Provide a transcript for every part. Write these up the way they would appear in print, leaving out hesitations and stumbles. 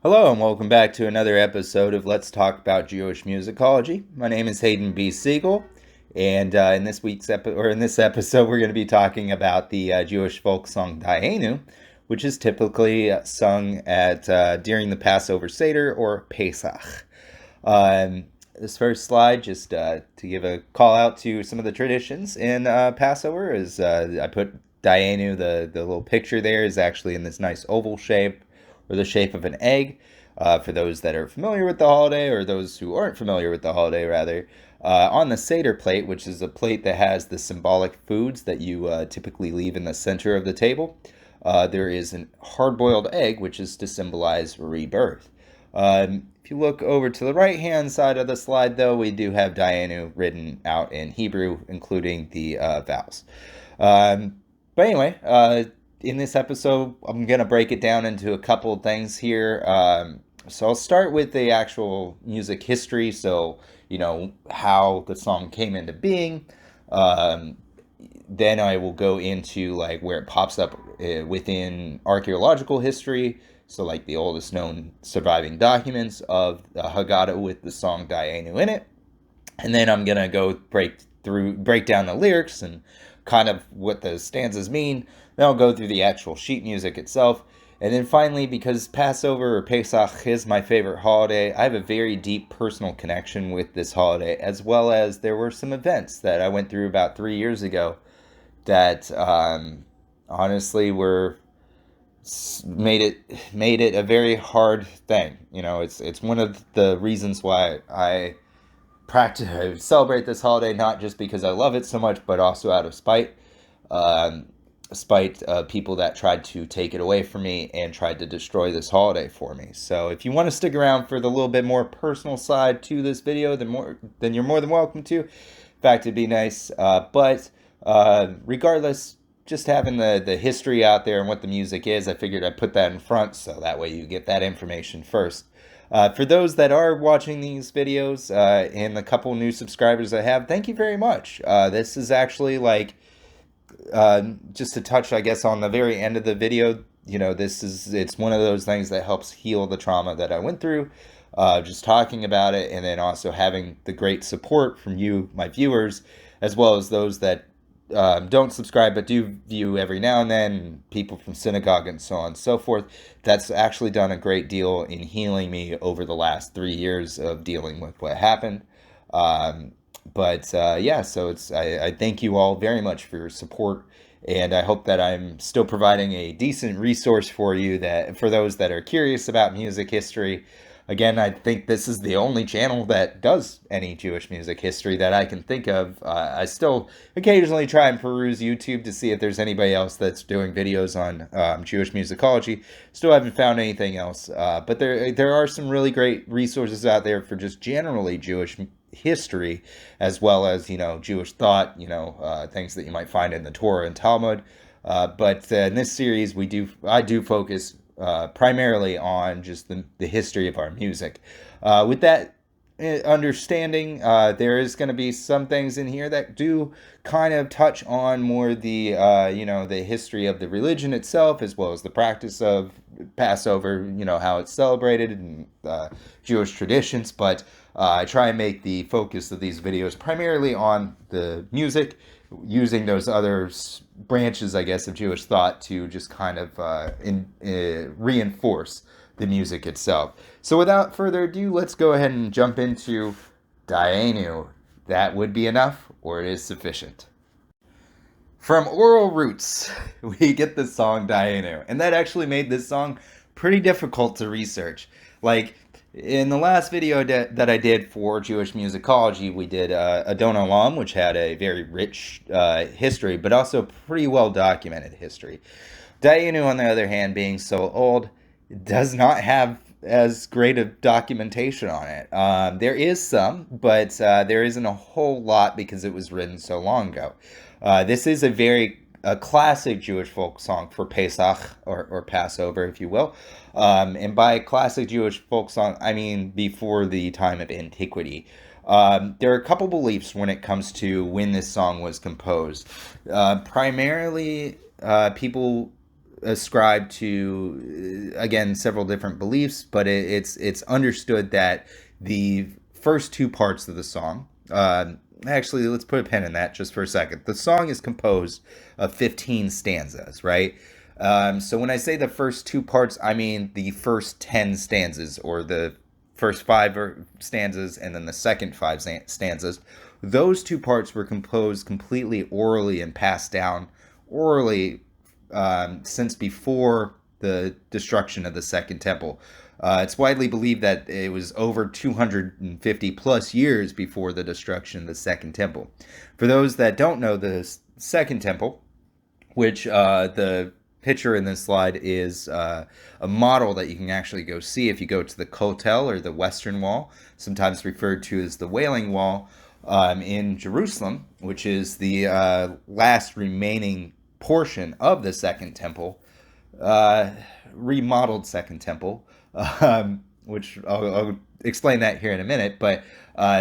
Hello and welcome back to another episode of Let's Talk About Jewish Musicology. My name is Hayden B. Siegel, and in this episode, we're going to be talking about the Jewish folk song Dayenu, which is typically sung at during the Passover Seder or Pesach. This first slide, just to give a call out to some of the traditions in Passover, is I put Dayenu, the little picture there, is actually in this nice oval shape, or the shape of an egg. For those that are familiar with the holiday, or those who aren't familiar with the holiday, rather, on the Seder plate, which is a plate that has the symbolic foods that you typically leave in the center of the table, there is a hard-boiled egg, which is to symbolize rebirth. If you look over to the right-hand side of the slide, though, we do have Dayenu written out in Hebrew, including the vowels. But anyway, in this episode, I'm going to break it down into a couple of things here. So I'll start with the actual music history, so, how the song came into being. Then I will go into, like, where it pops up within archaeological history, so, like, the oldest known surviving documents of the Haggadah with the song Dayenu in it. And then I'm going to go break down the lyrics and kind of what the stanzas mean. Then I'll go through the actual sheet music itself. And then finally, because Passover or Pesach is my favorite holiday, I have a very deep personal connection with this holiday, as well as there were some events that I went through about 3 years ago that honestly made it a very hard thing. It's one of the reasons why I celebrate this holiday, not just because I love it so much, but also out of spite. Spite people that tried to take it away from me and tried to destroy this holiday for me. So if you want to stick around for the little bit more personal side to this video, then you're more than welcome to. In fact, it'd be nice. But regardless, just having the history out there and what the music is, I figured I'd put that in front so that way you get that information first. For those that are watching these videos and the couple new subscribers I have, thank you very much. This is actually just to touch, I guess, on the very end of the video. It's one of those things that helps heal the trauma that I went through, just talking about it, and then also having the great support from you, my viewers, as well as those that don't subscribe but do view every now and then, people from synagogue and so on and so forth. That's actually done a great deal in healing me over the last 3 years of dealing with what happened. So I thank you all very much for your support, and I hope that I'm still providing a decent resource for you, that for those that are curious about music history. Again, I think this is the only channel that does any Jewish music history that I can think of. I still occasionally try and peruse YouTube to see if there's anybody else that's doing videos on Jewish musicology. Still haven't found anything else, but there are some really great resources out there for just generally Jewish history, as well as Jewish thought, things that you might find in the Torah and Talmud. But in this series, I do focus primarily on just the history of our music. With that understanding, there is going to be some things in here that do kind of touch on more the the history of the religion itself, as well as the practice of Passover, how it's celebrated, and Jewish traditions. But I try and make the focus of these videos primarily on the music, using those other branches, I guess, of Jewish thought to just kind of reinforce the music itself. So without further ado, let's go ahead and jump into Dayenu. That would be enough, or it is sufficient. From oral roots, we get the song Dayenu, and that actually made this song pretty difficult to research. Like, in the last video that I did for Jewish Musicology, we did Adon Olam, which had a very rich history, but also pretty well documented history. Dayenu, on the other hand, being so old, does not have as great a documentation on it. There is some, but there isn't a whole lot because it was written so long ago. This is a classic Jewish folk song for Pesach, or Passover, if you will. And by classic Jewish folk song, I mean before the time of antiquity. There are a couple beliefs when it comes to when this song was composed. Primarily, people ascribe to, again, several different beliefs, but it's understood that the first two parts of the song, actually, let's put a pin in that just for a second. The song is composed of 15 stanzas, right? So when I say the first two parts, I mean the first 10 stanzas, or the first five stanzas and then the second five stanzas. Those two parts were composed completely orally and passed down orally since before the destruction of the Second Temple. It's widely believed that it was over 250 plus years before the destruction of the Second Temple. For those that don't know, the Second Temple, which the picture in this slide is a model that you can actually go see if you go to the Kotel, or the Western Wall, sometimes referred to as the Wailing Wall, in Jerusalem, which is the last remaining portion of the Second Temple, remodeled Second Temple, which I'll explain that here in a minute. But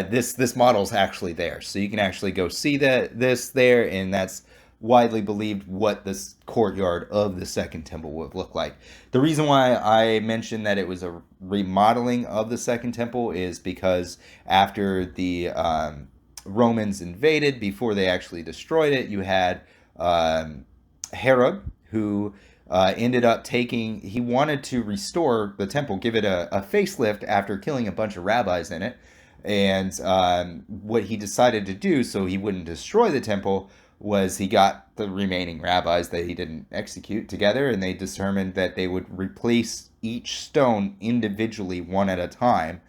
this model's actually there, so you can actually go see this there, and that's widely believed what this courtyard of the Second Temple would look like. The reason why I mentioned that it was a remodeling of the Second Temple is because after the Romans invaded, before they actually destroyed it, you had Herod, who ended up he wanted to restore the temple, give it a facelift after killing a bunch of rabbis in it. And what he decided to do, so he wouldn't destroy the temple, was he got the remaining rabbis that he didn't execute together, and they determined that they would replace each stone individually, one at a time,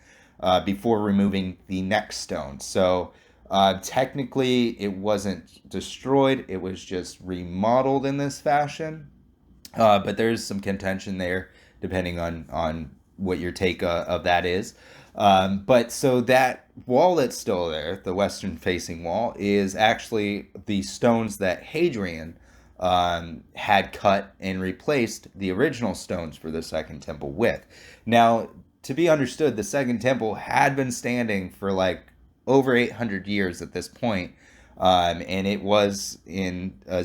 before removing the next stone. So technically it wasn't destroyed, it was just remodeled in this fashion. But there's some contention there, depending on what your take of that is. But so that wall that's still there, the western facing wall, is actually the stones that Hadrian had cut and replaced the original stones for the Second Temple with. Now, to be understood, the Second Temple had been standing for like over 800 years at this point, and it was in a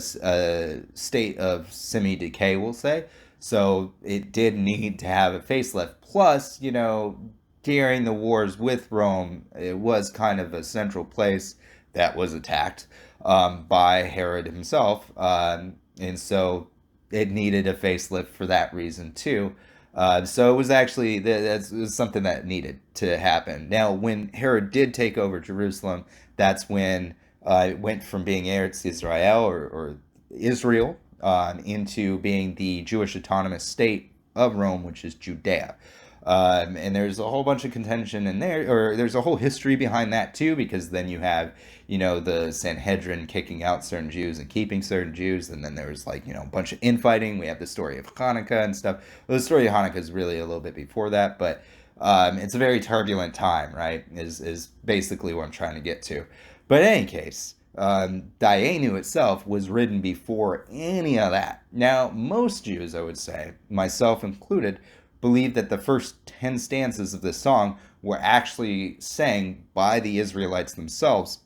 state of semi-decay, we'll say. So it did need to have a facelift. Plus, during the wars with Rome, it was kind of a central place that was attacked by Herod himself. And so it needed a facelift for that reason too. So it was actually, that's something that needed to happen. Now, when Herod did take over Jerusalem, that's when it went from being Eretz Israel, or Israel, into being the Jewish autonomous state of Rome, which is Judea. And there's a whole bunch of contention in there, or there's a whole history behind that too, because then you have, the Sanhedrin kicking out certain Jews and keeping certain Jews, and then there's a bunch of infighting. We have the story of Hanukkah and stuff. Well, the story of Hanukkah is really a little bit before that, but it's a very turbulent time, right, is basically what I'm trying to get to. But in any case, Dayenu itself was written before any of that. Now, most Jews, I would say, myself included, believe that the first 10 stanzas of this song were actually sang by the Israelites themselves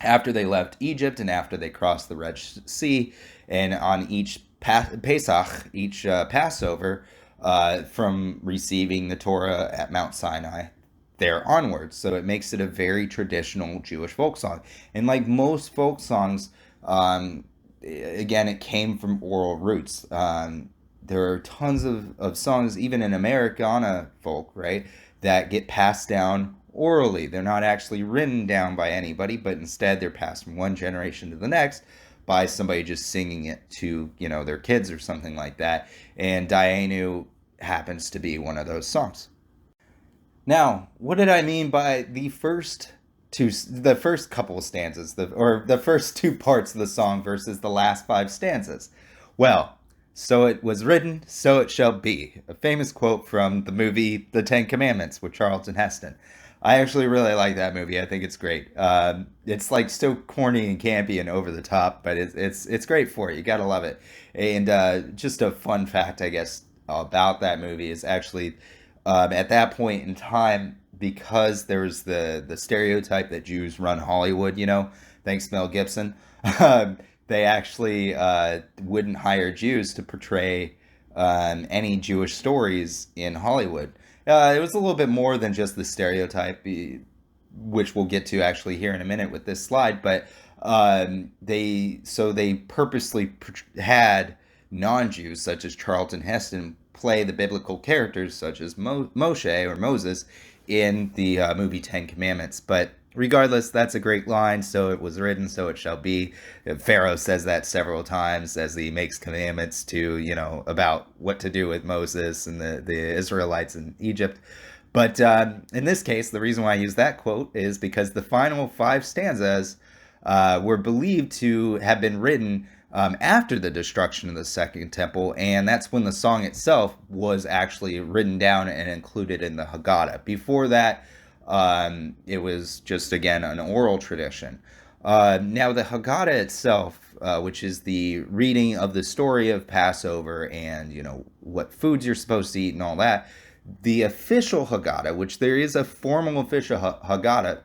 after they left Egypt and after they crossed the Red Sea, and on each Pesach, each Passover, from receiving the Torah at Mount Sinai there onwards. So it makes it a very traditional Jewish folk song. And like most folk songs, again, it came from oral roots. There are tons of songs, even in Americana folk, right, that get passed down orally. They're not actually written down by anybody, but instead they're passed from one generation to the next by somebody just singing it to, their kids or something like that. And Dayenu happens to be one of those songs. Now, what did I mean by the first couple of stanzas, or the first two parts of the song versus the last five stanzas? Well, so it was written, so it shall be. A famous quote from the movie The Ten Commandments with Charlton Heston. I actually really like that movie. I think it's great. It's like so corny and campy and over the top, but it's great for it. You gotta love it. And just a fun fact, I guess, about that movie is actually at that point in time, because there was the stereotype that Jews run Hollywood, thanks Mel Gibson. they actually wouldn't hire Jews to portray any Jewish stories in Hollywood. It was a little bit more than just the stereotype, which we'll get to actually here in a minute with this slide. But they purposely had non-Jews such as Charlton Heston play the biblical characters such as Moshe or Moses in the movie Ten Commandments. But regardless, that's a great line. So it was written, so it shall be. Pharaoh says that several times as he makes commandments to, about what to do with Moses and the Israelites in Egypt. But in this case, the reason why I use that quote is because the final 5 stanzas were believed to have been written after the destruction of the Second Temple, and that's when the song itself was actually written down and included in the Haggadah. Before that, it was just, again, an oral tradition. Now, the Haggadah itself, which is the reading of the story of Passover and, what foods you're supposed to eat and all that, the official Haggadah, which there is a formal official Haggadah,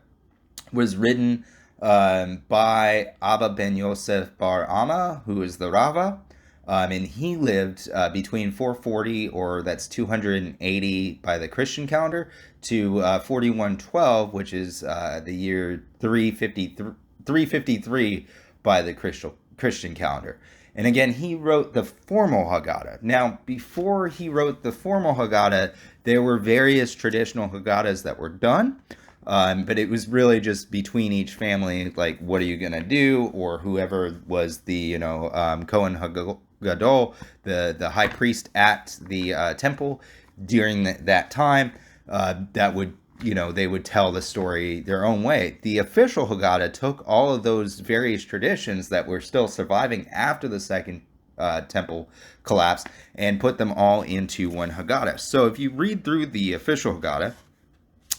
was written by Abba ben Yosef bar Amma, who is the Rava, and he lived between 440, or that's 280 by the Christian calendar, to 4112, which is the year 353 by the Christian calendar. And again, he wrote the formal Haggadah. Now, before he wrote the formal Haggadah, there were various traditional Haggadahs that were done. But it was really just between each family, like, what are you going to do? Or whoever was the, Kohen Gadol, the high priest at the temple during that time, that would, they would tell the story their own way. The official Haggadah took all of those various traditions that were still surviving after the Second Temple collapse and put them all into one Haggadah. So if you read through the official Haggadah,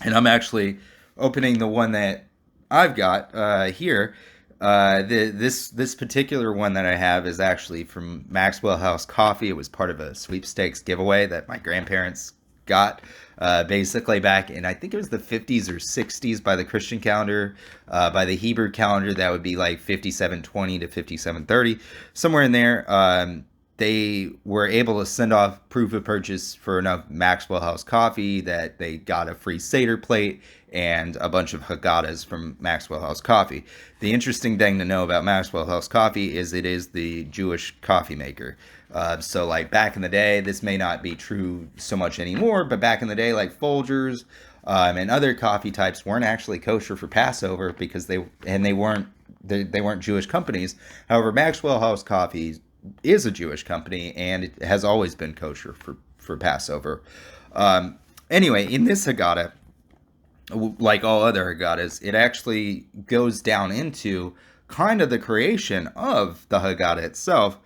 and I'm actually opening the one that I've got here. This particular one that I have is actually from Maxwell House Coffee. It was part of a sweepstakes giveaway that my grandparents got basically back in, I think it was the 50s or 60s by the Christian calendar. By the Hebrew calendar, that would be like 5720 to 5730, somewhere in there. They were able to send off proof of purchase for enough Maxwell House Coffee that they got a free Seder plate and a bunch of Haggadahs from Maxwell House Coffee. The interesting thing to know about Maxwell House Coffee is it is the Jewish coffee maker. So like back in the day, this may not be true so much anymore, but back in the day, like Folgers and other coffee types weren't actually kosher for Passover because they weren't Jewish companies. However, Maxwell House Coffee is a Jewish company, and it has always been kosher for Passover. Anyway, in this Haggadah, like all other Haggadahs, it actually goes down into kind of the creation of the Haggadah itself,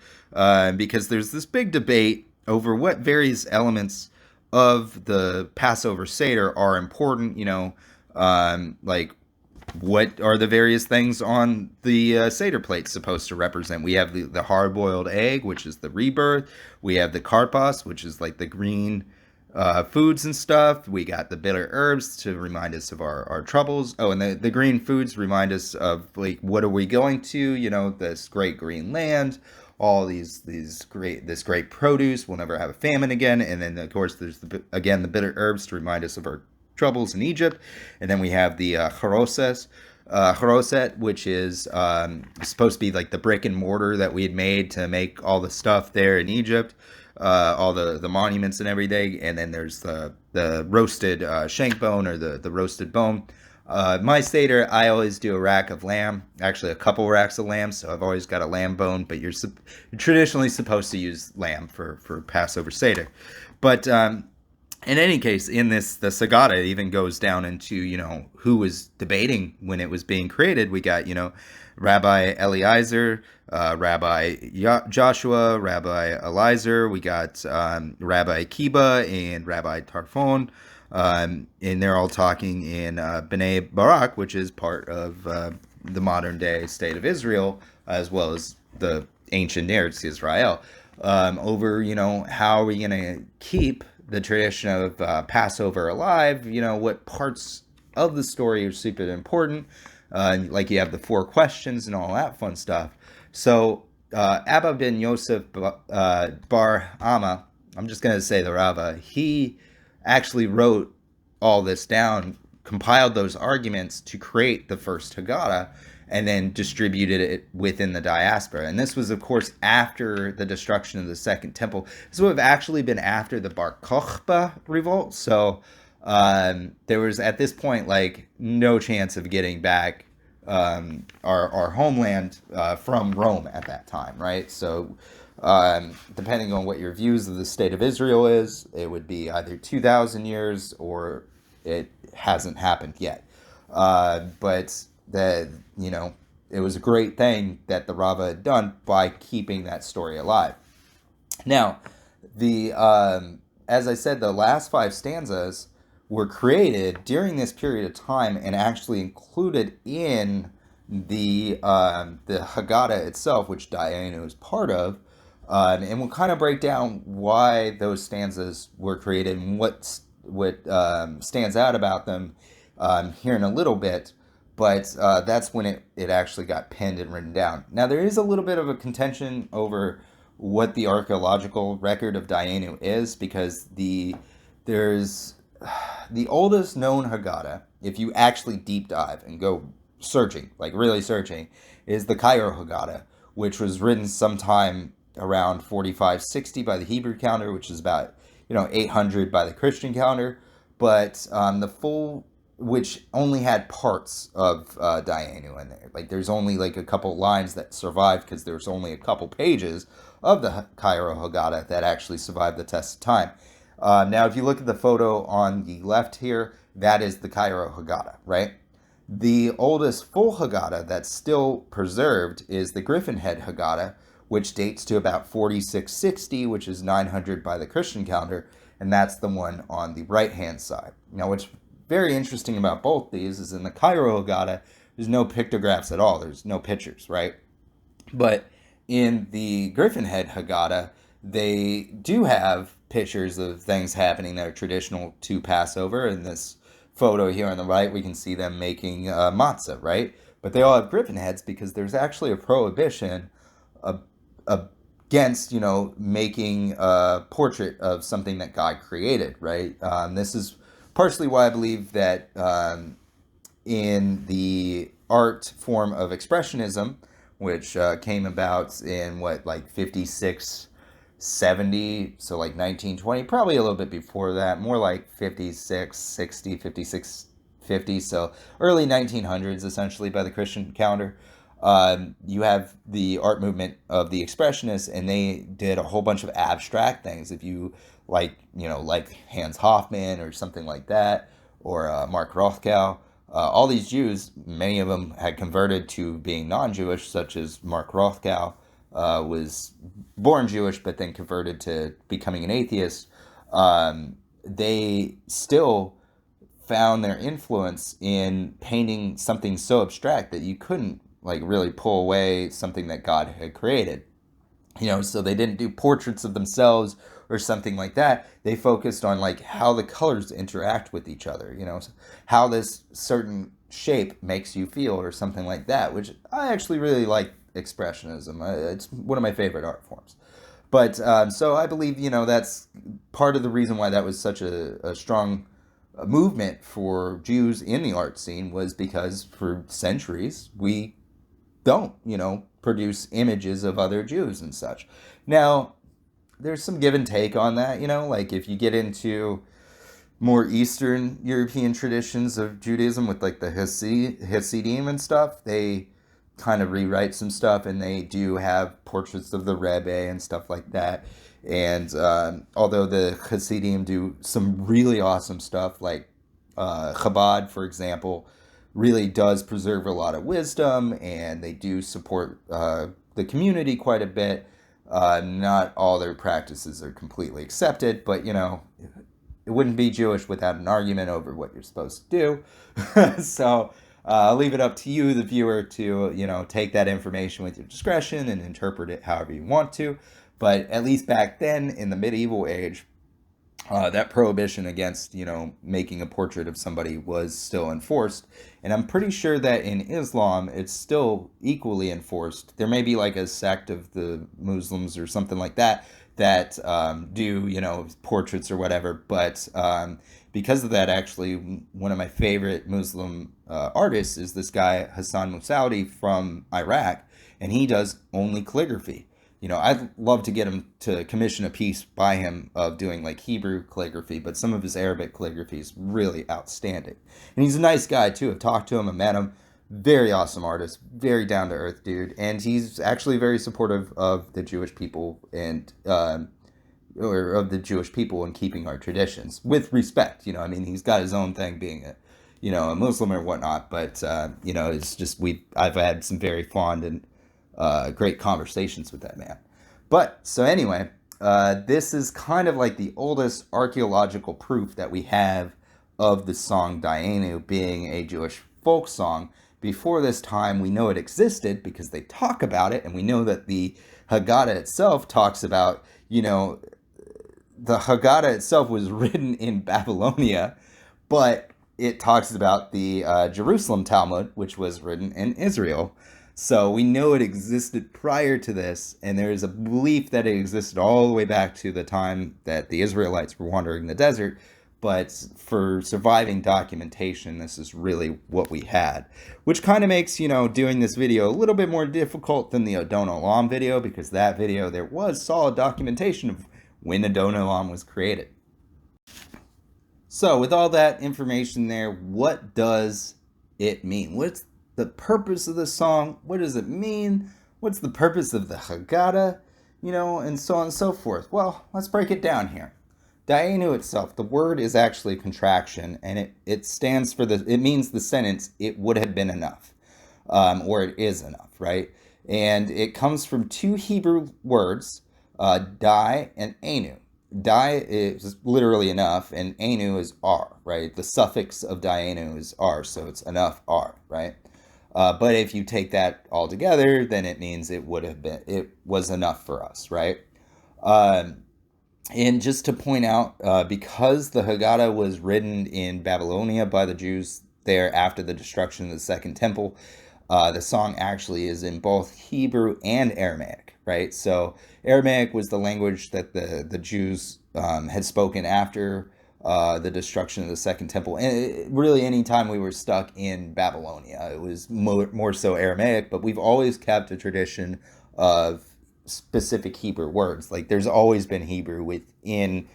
because there's this big debate over what various elements of the Passover Seder are important, like what are the various things on the Seder plate supposed to represent? We have the hard-boiled egg, which is the rebirth. We have the karpas, which is like the green foods and stuff. We got the bitter herbs to remind us of our troubles. Oh, and the green foods remind us of, like, what are we going to? This great green land, all this great produce. We'll never have a famine again. And then, of course, there's the bitter herbs to remind us of our troubles in Egypt. And then we have the charoset, which is supposed to be like the brick and mortar that we had made to make all the stuff there in Egypt, all the monuments and everything. And then there's the roasted shank bone, or the roasted bone. My Seder, I always do a rack of lamb, actually a couple racks of lamb, so I've always got a lamb bone, but you're traditionally supposed to use lamb for Passover Seder. But in any case, in the Haggadah, it even goes down into, who was debating when it was being created. We got, Rabbi Eliezer, Rabbi Joshua, Rabbi Eliezer. We got Rabbi Akiba and Rabbi Tarfon. And they're all talking in Bnei Barak, which is part of the modern-day state of Israel, as well as the ancient Eretz Israel, over, how are we going to keep the tradition of Passover alive, what parts of the story are super important. Like you have the 4 questions and all that fun stuff. So Abba ben Yosef bar Amma, I'm just going to say the Rava, he actually wrote all this down, compiled those arguments to create the first Haggadah, and then distributed it within the diaspora. And this was, of course, after the destruction of the Second Temple. This would have actually been after the Bar Kokhba revolt. So there was, at this point, like, no chance of getting back our homeland from Rome at that time, right? So depending on what your views of the state of Israel is, it would be either 2,000 years or it hasn't happened yet. But it was a great thing that the Rava had done by keeping that story alive. Now, as I said, the last 5 stanzas were created during this period of time and actually included in the Haggadah itself, which Dayenu is part of. And we'll kind of break down why those stanzas were created and what stands out about them here in a little bit. But that's when it actually got penned and written down. Now, there is a little bit of a contention over what the archaeological record of Dayenu is, because there's the oldest known Haggadah, if you actually deep dive and go searching, like really searching, is the Cairo Haggadah, which was written sometime around 4560 by the Hebrew calendar, which is about 800 by the Christian calendar. But the full, which only had parts of Dayenu in there. Like, there's only like a couple lines that survived because there's only a couple pages of the Cairo Haggadah that actually survived the test of time. Now, if you look at the photo on the left here, that is the Cairo Haggadah, right? The oldest full Haggadah that's still preserved is the Griffin Head Haggadah, which dates to about 4660, which is 900 by the Christian calendar, and that's the one on the right-hand side. Now, what's very interesting about both these is in the Cairo Haggadah, there's no pictographs at all. There's no pictures, right? But in the Griffin Head Haggadah, they do have pictures of things happening that are traditional to Passover. In this photo here on the right, we can see them making matzah, right? But they all have griffin heads because there's actually a prohibition against, making a portrait of something that God created, right? This is partially why I believe that in the art form of Expressionism, which came about in 5670, so like 1920, probably a little bit before that, more like 5660, 5650, so early 1900s essentially by the Christian calendar. You have the art movement of the Expressionists, and they did a whole bunch of abstract things. If you like Hans Hofmann or something like that, or Mark Rothko, all these Jews, many of them had converted to being non-Jewish, such as Mark Rothko was born Jewish but then converted to becoming an atheist. They still found their influence in painting something so abstract that you couldn't really pull away something that God had created. So they didn't do portraits of themselves or something like that. They focused on how the colors interact with each other, how this certain shape makes you feel or something like that, which I actually really like Expressionism. It's one of my favorite art forms. But so I believe, that's part of the reason why that was such a strong movement for Jews in the art scene, was because for centuries we don't, produce images of other Jews and such. Now, there's some give and take on that, if you get into more Eastern European traditions of Judaism with the Hasidim and stuff, they kind of rewrite some stuff, and they do have portraits of the Rebbe and stuff like that. And although the Hasidim do some really awesome stuff, like Chabad, for example, really does preserve a lot of wisdom, and they do support the community quite a bit. Not all their practices are completely accepted, but it wouldn't be Jewish without an argument over what you're supposed to do. So I'll leave it up to you, the viewer, to take that information with your discretion and interpret it however you want to. But at least back then, in the medieval age, that prohibition against, making a portrait of somebody was still enforced. And I'm pretty sure that in Islam, it's still equally enforced. There may be like a sect of the Muslims or something like that that do, portraits or whatever. But because of that, actually, one of my favorite Muslim artists is this guy, Hassan Moussaoudi from Iraq, and he does only calligraphy. I'd love to get him to commission a piece by him of doing like Hebrew calligraphy, but some of his Arabic calligraphy is really outstanding. And he's a nice guy too. I've talked to him, I met him. Very awesome artist, very down to earth dude, and he's actually very supportive of the Jewish people and or of the Jewish people and keeping our traditions with respect. I mean, he's got his own thing being a Muslim or whatnot, but it's just I've had some very fond and great conversations with that man. But so anyway, this is kind of like the oldest archaeological proof that we have of the song Dayenu being a Jewish folk song. Before this time, we know it existed because they talk about it, and we know that the Haggadah itself talks about, the Haggadah itself was written in Babylonia, but it talks about the Jerusalem Talmud, which was written in Israel. So we know it existed prior to this, and there is a belief that it existed all the way back to the time that the Israelites were wandering the desert. But for surviving documentation, this is really what we had, which kind of makes, doing this video a little bit more difficult than the Adon Olam video, because that video, there was solid documentation of when Adon Olam was created. So with all that information there, what does it mean? What's the purpose of the song? What does it mean? What's the purpose of the Haggadah? And so on and so forth. Well, let's break it down here. Dayenu itself, the word is actually a contraction, and it stands for it means the sentence, it would have been enough, or it is enough, right? And it comes from two Hebrew words, Day and Enu. Day is literally enough, and Enu is R, right? The suffix of Dayenu is R, so it's enough R, right? But if you take that all together, then it means it was enough for us, right? And just to point out, because the Haggadah was written in Babylonia by the Jews there after the destruction of the Second Temple, the song actually is in both Hebrew and Aramaic, right? So Aramaic was the language that the Jews had spoken after the destruction of the Second Temple. And really, anytime we were stuck in Babylonia, it was more so Aramaic, but we've always kept a tradition of specific Hebrew words. Like there's always been Hebrew within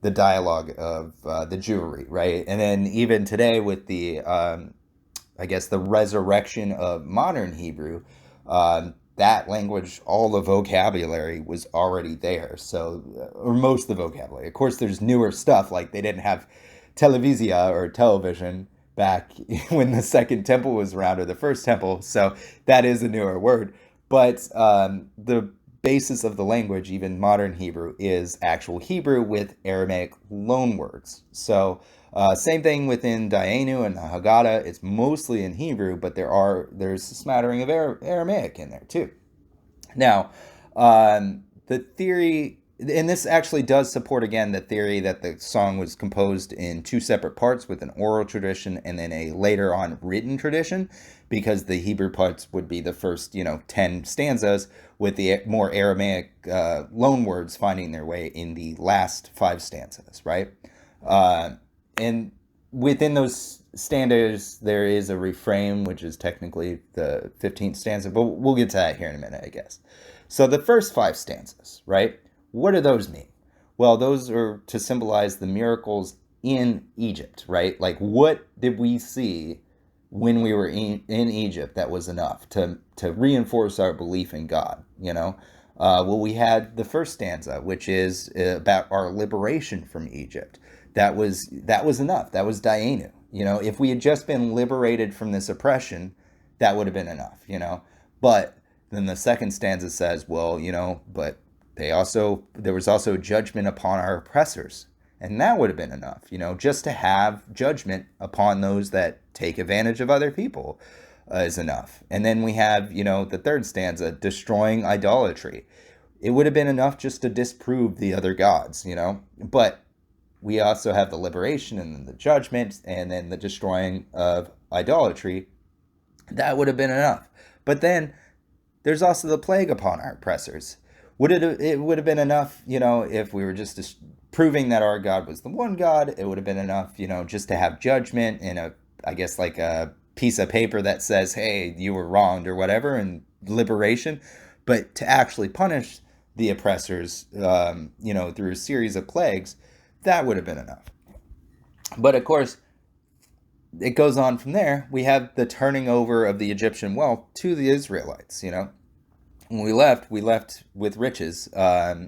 the dialogue of the Jewry, right? And then even today with the, I guess, the resurrection of modern Hebrew, that language, all the vocabulary was already there. So, or most of the vocabulary. Of course, there's newer stuff, like they didn't have televisia or television back when the Second Temple was around, or the First Temple. So that is a newer word. But the basis of the language, even modern Hebrew, is actual Hebrew with Aramaic loanwords. So same thing within Dayenu and the Haggadah. It's mostly in Hebrew, but there's a smattering of Aramaic in there too. Now, the theory, and this actually does support, again, the theory that the song was composed in two separate parts with an oral tradition and then a later on written tradition, because the Hebrew parts would be the first, 10 stanzas, with the more Aramaic loanwords finding their way in the last 5 stanzas, right? And within those stanzas, there is a refrain, which is technically the 15th stanza, but we'll get to that here in a minute, I guess. So the first 5 stanzas, right? What do those mean? Well, those are to symbolize the miracles in Egypt, right? Like, what did we see when we were in Egypt that was enough to reinforce our belief in God, Well, we had the first stanza, which is about our liberation from Egypt. That was enough. That was Dayenu. If we had just been liberated from this oppression, that would have been enough, But then the second stanza says, well, but there was also judgment upon our oppressors. And that would have been enough, just to have judgment upon those that take advantage of other people is enough. And then we have, the third stanza, destroying idolatry. It would have been enough just to disprove the other gods, But we also have the liberation and then the judgment and then the destroying of idolatry. That would have been enough. But then there's also the plague upon our oppressors. It would have been enough, if we were just proving that our God was the one God. It would have been enough, just to have judgment in I guess like a piece of paper that says, hey, you were wronged or whatever, and liberation. But to actually punish the oppressors, through a series of plagues, that would have been enough. But of course, it goes on from there. We have the turning over of the Egyptian wealth to the Israelites. When we left with riches.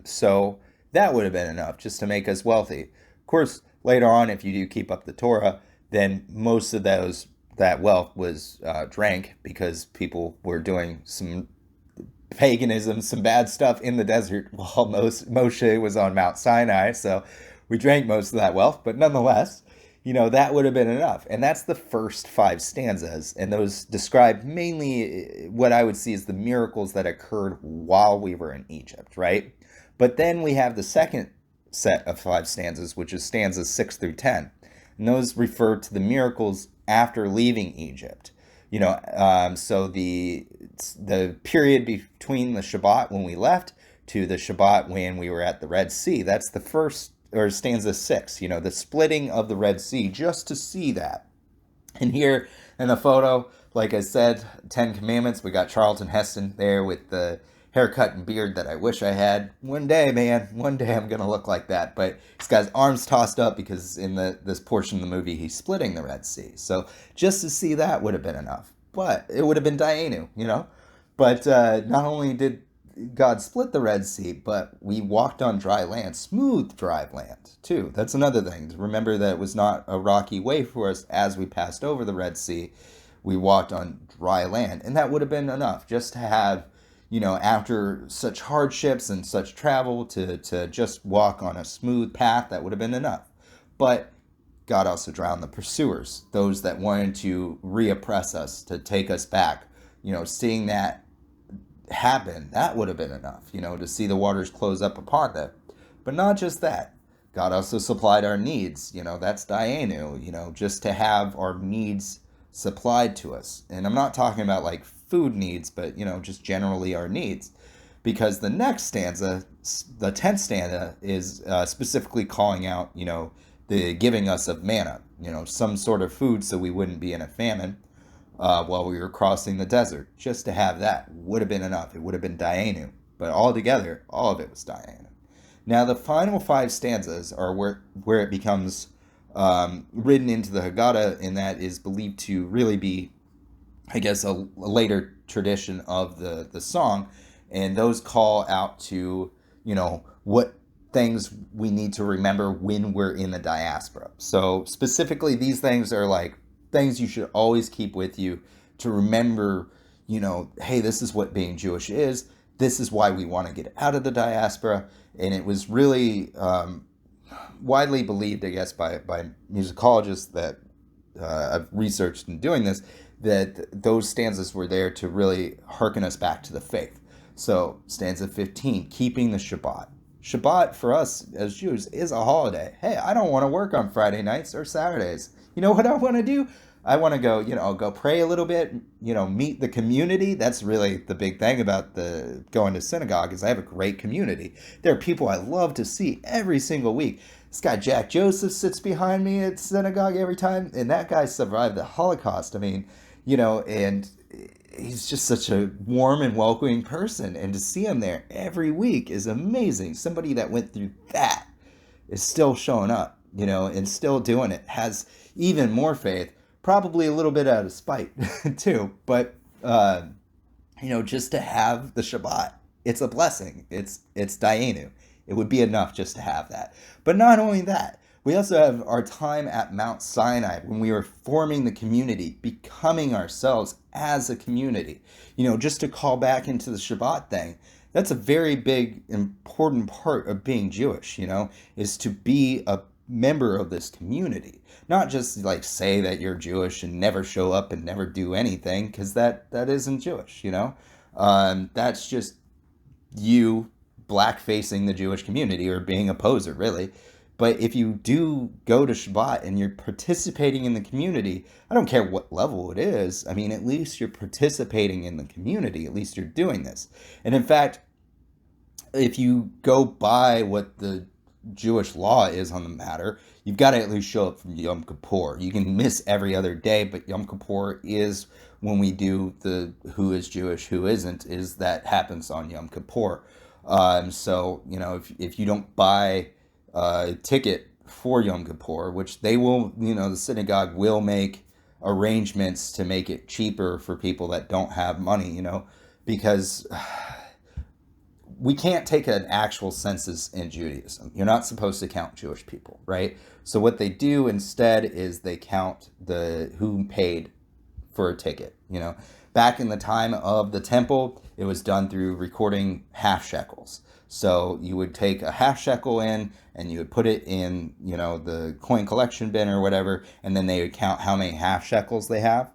So that would have been enough just to make us wealthy. Of course, later on, if you do keep up the Torah, then most of that wealth was drank because people were doing some paganism, some bad stuff in the desert while Moshe was on Mount Sinai. So we drank most of that wealth, but nonetheless, that would have been enough. And that's the first 5 stanzas. And those describe mainly what I would see as the miracles that occurred while we were in Egypt, right? But then we have the second set of 5 stanzas, which is stanzas 6 through 10. And those refer to the miracles after leaving Egypt. So the period between the Shabbat when we left to the Shabbat when we were at the Red Sea, that's the first, or stanza 6, the splitting of the Red Sea, just to see that. And here in the photo, like I said, 10 Commandments, we got Charlton Heston there with the haircut and beard that I wish I had. One day, man, one day I'm going to look like that. But he's got his arms tossed up because in this portion of the movie, he's splitting the Red Sea. So just to see that would have been enough. But it would have been Dayenu, But not only did God split the Red Sea, but we walked on dry land, smooth dry land, too. That's another thing. Remember that it was not a rocky way for us as we passed over the Red Sea. We walked on dry land. And that would have been enough just to have, after such hardships and such travel, to just walk on a smooth path. That would have been enough. But God also drowned the pursuers, those that wanted to reoppress us, to take us back. Seeing that happen, that would have been enough, to see the waters close up upon them. But not just that. God also supplied our needs. That's Dayenu, just to have our needs supplied to us. And I'm not talking about like food needs, but, just generally our needs. Because the next stanza, the 10th stanza, is specifically calling out, the giving us of manna, some sort of food so we wouldn't be in a famine while we were crossing the desert. Just to have that would have been enough. It would have been Dayenu. But altogether, all of it was Dayenu. Now, the final 5 stanzas are where it becomes written into the Haggadah, and that is believed to really be, I guess, a later tradition of the song. And those call out to, what things we need to remember when we're in the diaspora. So specifically, these things are like things you should always keep with you to remember, hey, this is what being Jewish is. This is why we want to get out of the diaspora. And it was really widely believed, I guess, by musicologists that I've researched in doing this, that those stanzas were there to really hearken us back to the faith. So stanza 15, keeping the Shabbat. Shabbat for us as Jews is a holiday. Hey, I don't want to work on Friday nights or Saturdays. You know what I want to do? I want to go, go pray a little bit, meet the community. That's really the big thing about the going to synagogue is I have a great community. There are people I love to see every single week. This guy Jack Joseph sits behind me at synagogue every time, and that guy survived the Holocaust. I mean, and he's just such a warm and welcoming person, and to see him there every week is amazing. Somebody that went through that is still showing up, and still doing it, has even more faith, probably a little bit out of spite too, but just to have the Shabbat, it's a blessing. It's Dayenu. It would be enough just to have that. But not only that, we also have our time at Mount Sinai when we were forming the community, becoming ourselves as a community. Just to call back into the Shabbat thing, that's a very big, important part of being Jewish, is to be a member of this community. Not just like say that you're Jewish and never show up and never do anything, because that isn't Jewish, That's just you black-facing the Jewish community or being a poser, really. But if you do go to Shabbat and you're participating in the community, I don't care what level it is. I mean, at least you're participating in the community. At least you're doing this. And in fact, if you go by what the Jewish law is on the matter, you've got to at least show up from Yom Kippur. You can miss every other day, but Yom Kippur is when we do the who is Jewish, who isn't, is that happens on Yom Kippur. So, if you don't buy a ticket for Yom Kippur, which they will, the synagogue will make arrangements to make it cheaper for people that don't have money, because we can't take an actual census in Judaism. You're not supposed to count Jewish people, right? So what they do instead is they count who paid for a ticket. Back in the time of the temple, it was done through recording half shekels. So you would take a half shekel in and you would put it in, the coin collection bin or whatever, and then they would count how many half shekels they have.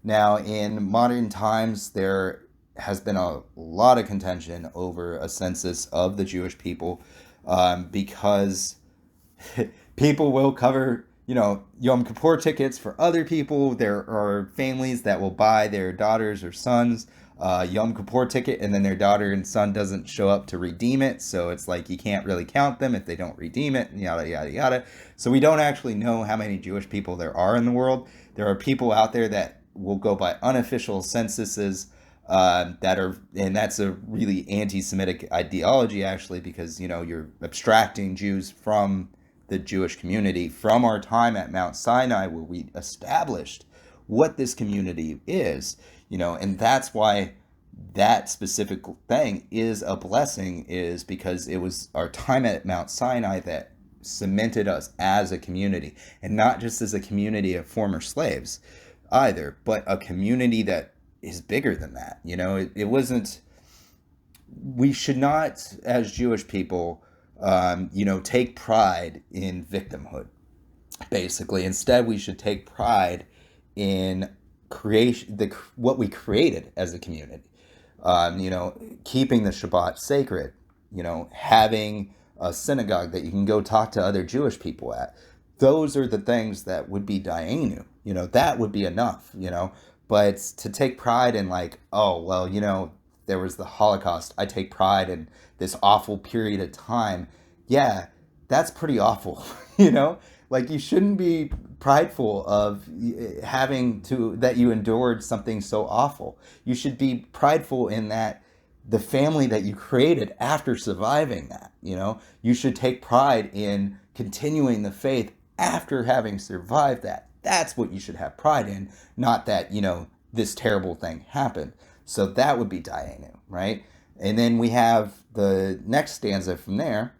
Now, in modern times, there has been a lot of contention over a census of the Jewish people, because people will cover, Yom Kippur tickets for other people. There are families that will buy their daughters or sons Yom Kippur ticket, and then their daughter and son doesn't show up to redeem it. So it's like you can't really count them if they don't redeem it, and yada, yada, yada. So we don't actually know how many Jewish people there are in the world. There are people out there that will go by unofficial censuses, and that's a really anti-Semitic ideology, actually, because you're abstracting Jews from the Jewish community, from our time at Mount Sinai, where we established what this community is, and that's why that specific thing is a blessing, is because it was our time at Mount Sinai that cemented us as a community, and not just as a community of former slaves either, but a community that is bigger than that. It wasn't, we should not, as Jewish people, take pride in victimhood, basically. Instead, we should take pride in creation, what we created as a community. Keeping the Shabbat sacred, having a synagogue that you can go talk to other Jewish people at. Those are the things that would be Dayenu. That would be enough, But to take pride in there was the Holocaust. I take pride in this awful period of time. Yeah, that's pretty awful, you shouldn't be prideful of that you endured something so awful. You should be prideful in that the family that you created after surviving that, you should take pride in continuing the faith after having survived that. That's what you should have pride in, not that, this terrible thing happened. So that would be Dayenu, right? And then we have the next stanza from there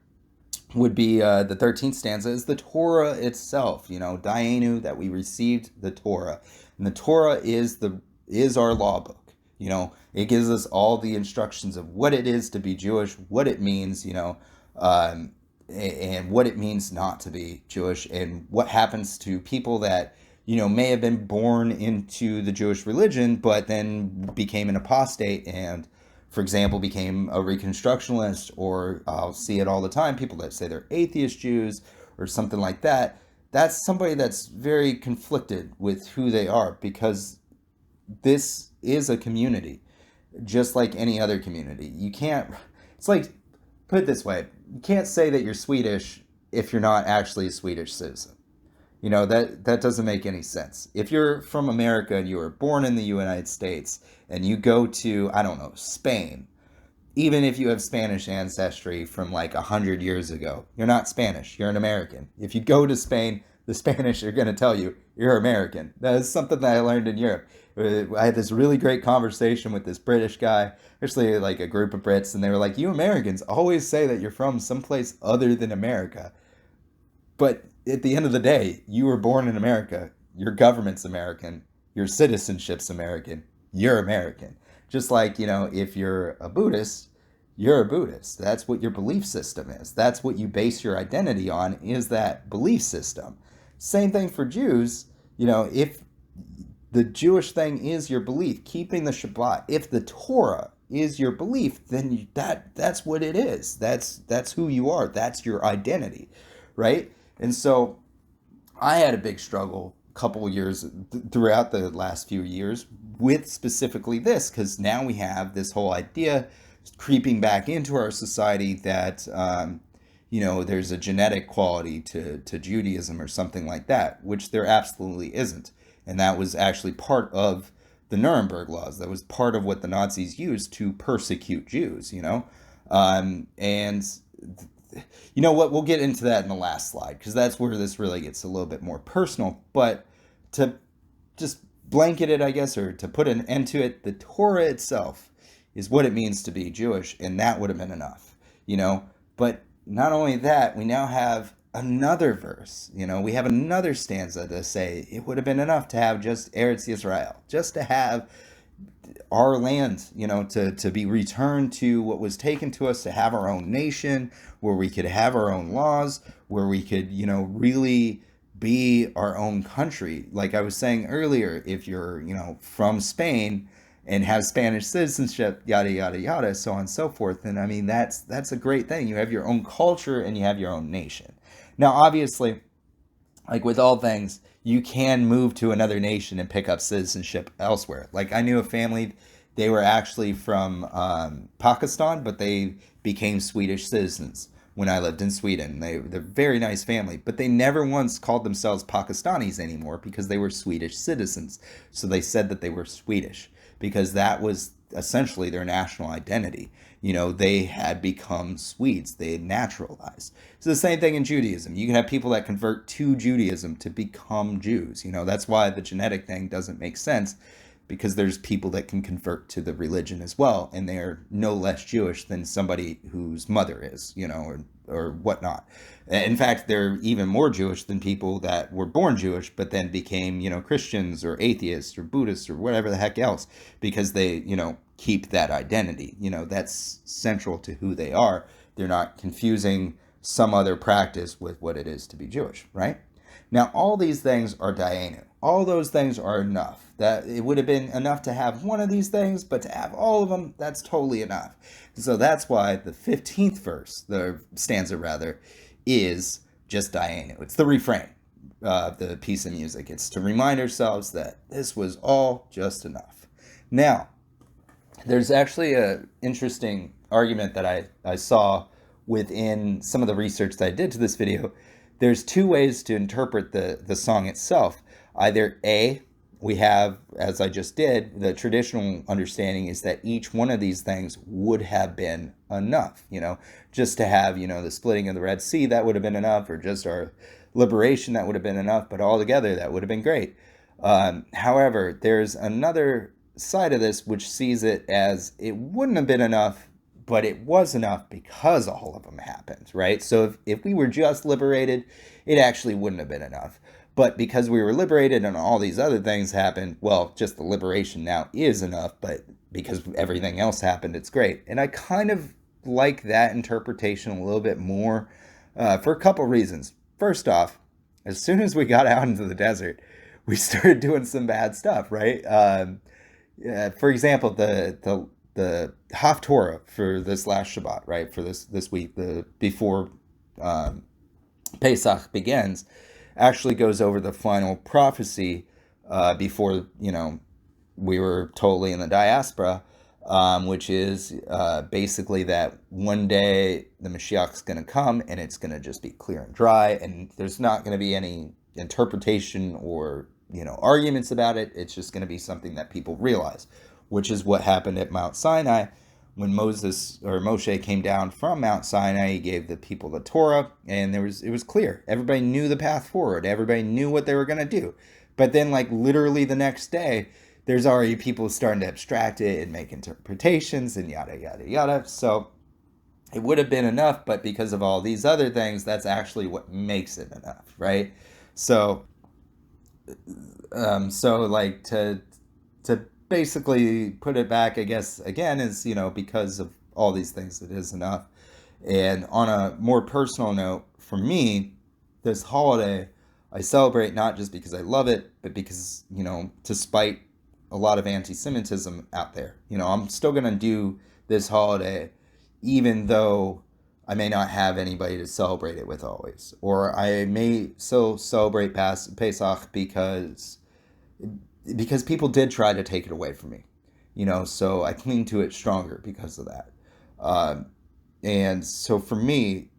would be the 13th stanza is the Torah itself, Dayenu, that we received the Torah. And the Torah is our law book. It gives us all the instructions of what it is to be Jewish, what it means, and what it means not to be Jewish, and what happens to people that may have been born into the Jewish religion, but then became an apostate and, for example, became a Reconstructionist, or I'll see it all the time, people that say they're atheist Jews or something like that. That's somebody that's very conflicted with who they are, because this is a community, just like any other community. It's like, put it this way, you can't say that you're Swedish if you're not actually a Swedish citizen. That doesn't make any sense. If you're from America and you were born in the United States and you go to, I don't know, Spain, even if you have Spanish ancestry from 100 years ago, you're not Spanish, you're an American. If you go to Spain, the Spanish are going to tell you you're American. That is something that I learned in Europe. I had this really great conversation with this British guy, actually a group of Brits, and they were like, you Americans always say that you're from someplace other than America. But at the end of the day, you were born in America, your government's American, your citizenship's American, you're American. Just like, if you're a Buddhist, you're a Buddhist. That's what your belief system is. That's what you base your identity on, is that belief system. Same thing for Jews. If the Jewish thing is your belief, keeping the Shabbat, if the Torah is your belief, then that's what it is. That's who you are. That's your identity. right? And so I had a big struggle a couple of years throughout the last few years with specifically this, because now we have this whole idea creeping back into our society that there's a genetic quality to Judaism or something like that, which there absolutely isn't. And that was actually part of the Nuremberg laws. That was part of what the Nazis used to persecute Jews, and you know what? We'll get into that in the last slide, because that's where this really gets a little bit more personal. But to just blanket it, I guess, or to put an end to it, the Torah itself is what it means to be Jewish, and that would have been enough, But not only that, we now have another verse, we have another stanza to say it would have been enough to have just Eretz Yisrael, just to have our land, to be returned to what was taken to us, to have our own nation, where we could have our own laws, where we could, really be our own country. Like I was saying earlier, if you're, from Spain and have Spanish citizenship, yada, yada, yada, so on and so forth, then I mean, that's a great thing. You have your own culture and you have your own nation. Now, obviously, like with all things, you can move to another nation and pick up citizenship elsewhere. Like I knew a family, they were actually from Pakistan, but they became Swedish citizens when I lived in Sweden. They're a very nice family, but they never once called themselves Pakistanis anymore because they were Swedish citizens. So they said that they were Swedish because that was essentially their national identity. They had become Swedes. They had naturalized. So the same thing in Judaism. You can have people that convert to Judaism to become Jews. That's why the genetic thing doesn't make sense, because there's people that can convert to the religion as well, and they're no less Jewish than somebody whose mother is, or whatnot. In fact, they're even more Jewish than people that were born Jewish but then became, Christians or atheists or Buddhists or whatever the heck else, because they, keep that identity. That's central to who they are. They're not confusing some other practice with what it is to be Jewish, right? Now, all these things are Dayenu. All those things are enough. That it would have been enough to have one of these things, but to have all of them, that's totally enough. So that's why the 15th verse, the stanza rather, is just Dayenu. It's the refrain of the piece of music. It's to remind ourselves that this was all just enough. Now, there's actually an interesting argument that I saw within some of the research that I did to this video. There's two ways to interpret the song itself. Either A, we have, as I just did, the traditional understanding is that each one of these things would have been enough, just to have, the splitting of the Red Sea, that would have been enough, or just our liberation, that would have been enough, but altogether, that would have been great. However, there's another side of this which sees it as it wouldn't have been enough, but it was enough because all of them happened, right? So if we were just liberated, it actually wouldn't have been enough. But because we were liberated and all these other things happened, well, just the liberation now is enough, but because everything else happened, it's great. And I kind of like that interpretation a little bit more for a couple reasons. First off, as soon as we got out into the desert, we started doing some bad stuff, right? For example, the Haftorah for this last Shabbat, right? For this week, before Pesach begins, actually goes over the final prophecy before we were totally in the diaspora, which is basically that one day the Mashiach's going to come and it's going to just be clear and dry, and there's not going to be any interpretation or arguments about it. It's just going to be something that people realize, which is what happened at Mount Sinai when Moshe came down from Mount Sinai. He gave the people the Torah, and it was clear. Everybody knew the path forward. Everybody knew what they were going to do. But then, like literally the next day, there's already people starting to abstract it and make interpretations and yada yada yada. So it would have been enough, but because of all these other things, that's actually what makes it enough, right? So like to basically put it back, I guess, again, is, because of all these things, it is enough. And on a more personal note, for me, this holiday, I celebrate not just because I love it, but because, despite a lot of anti-Semitism out there, I'm still going to do this holiday, even though I may not have anybody to celebrate it with always, or I may so celebrate Pesach because people did try to take it away from me, so I cling to it stronger because of that. Um, and so for me,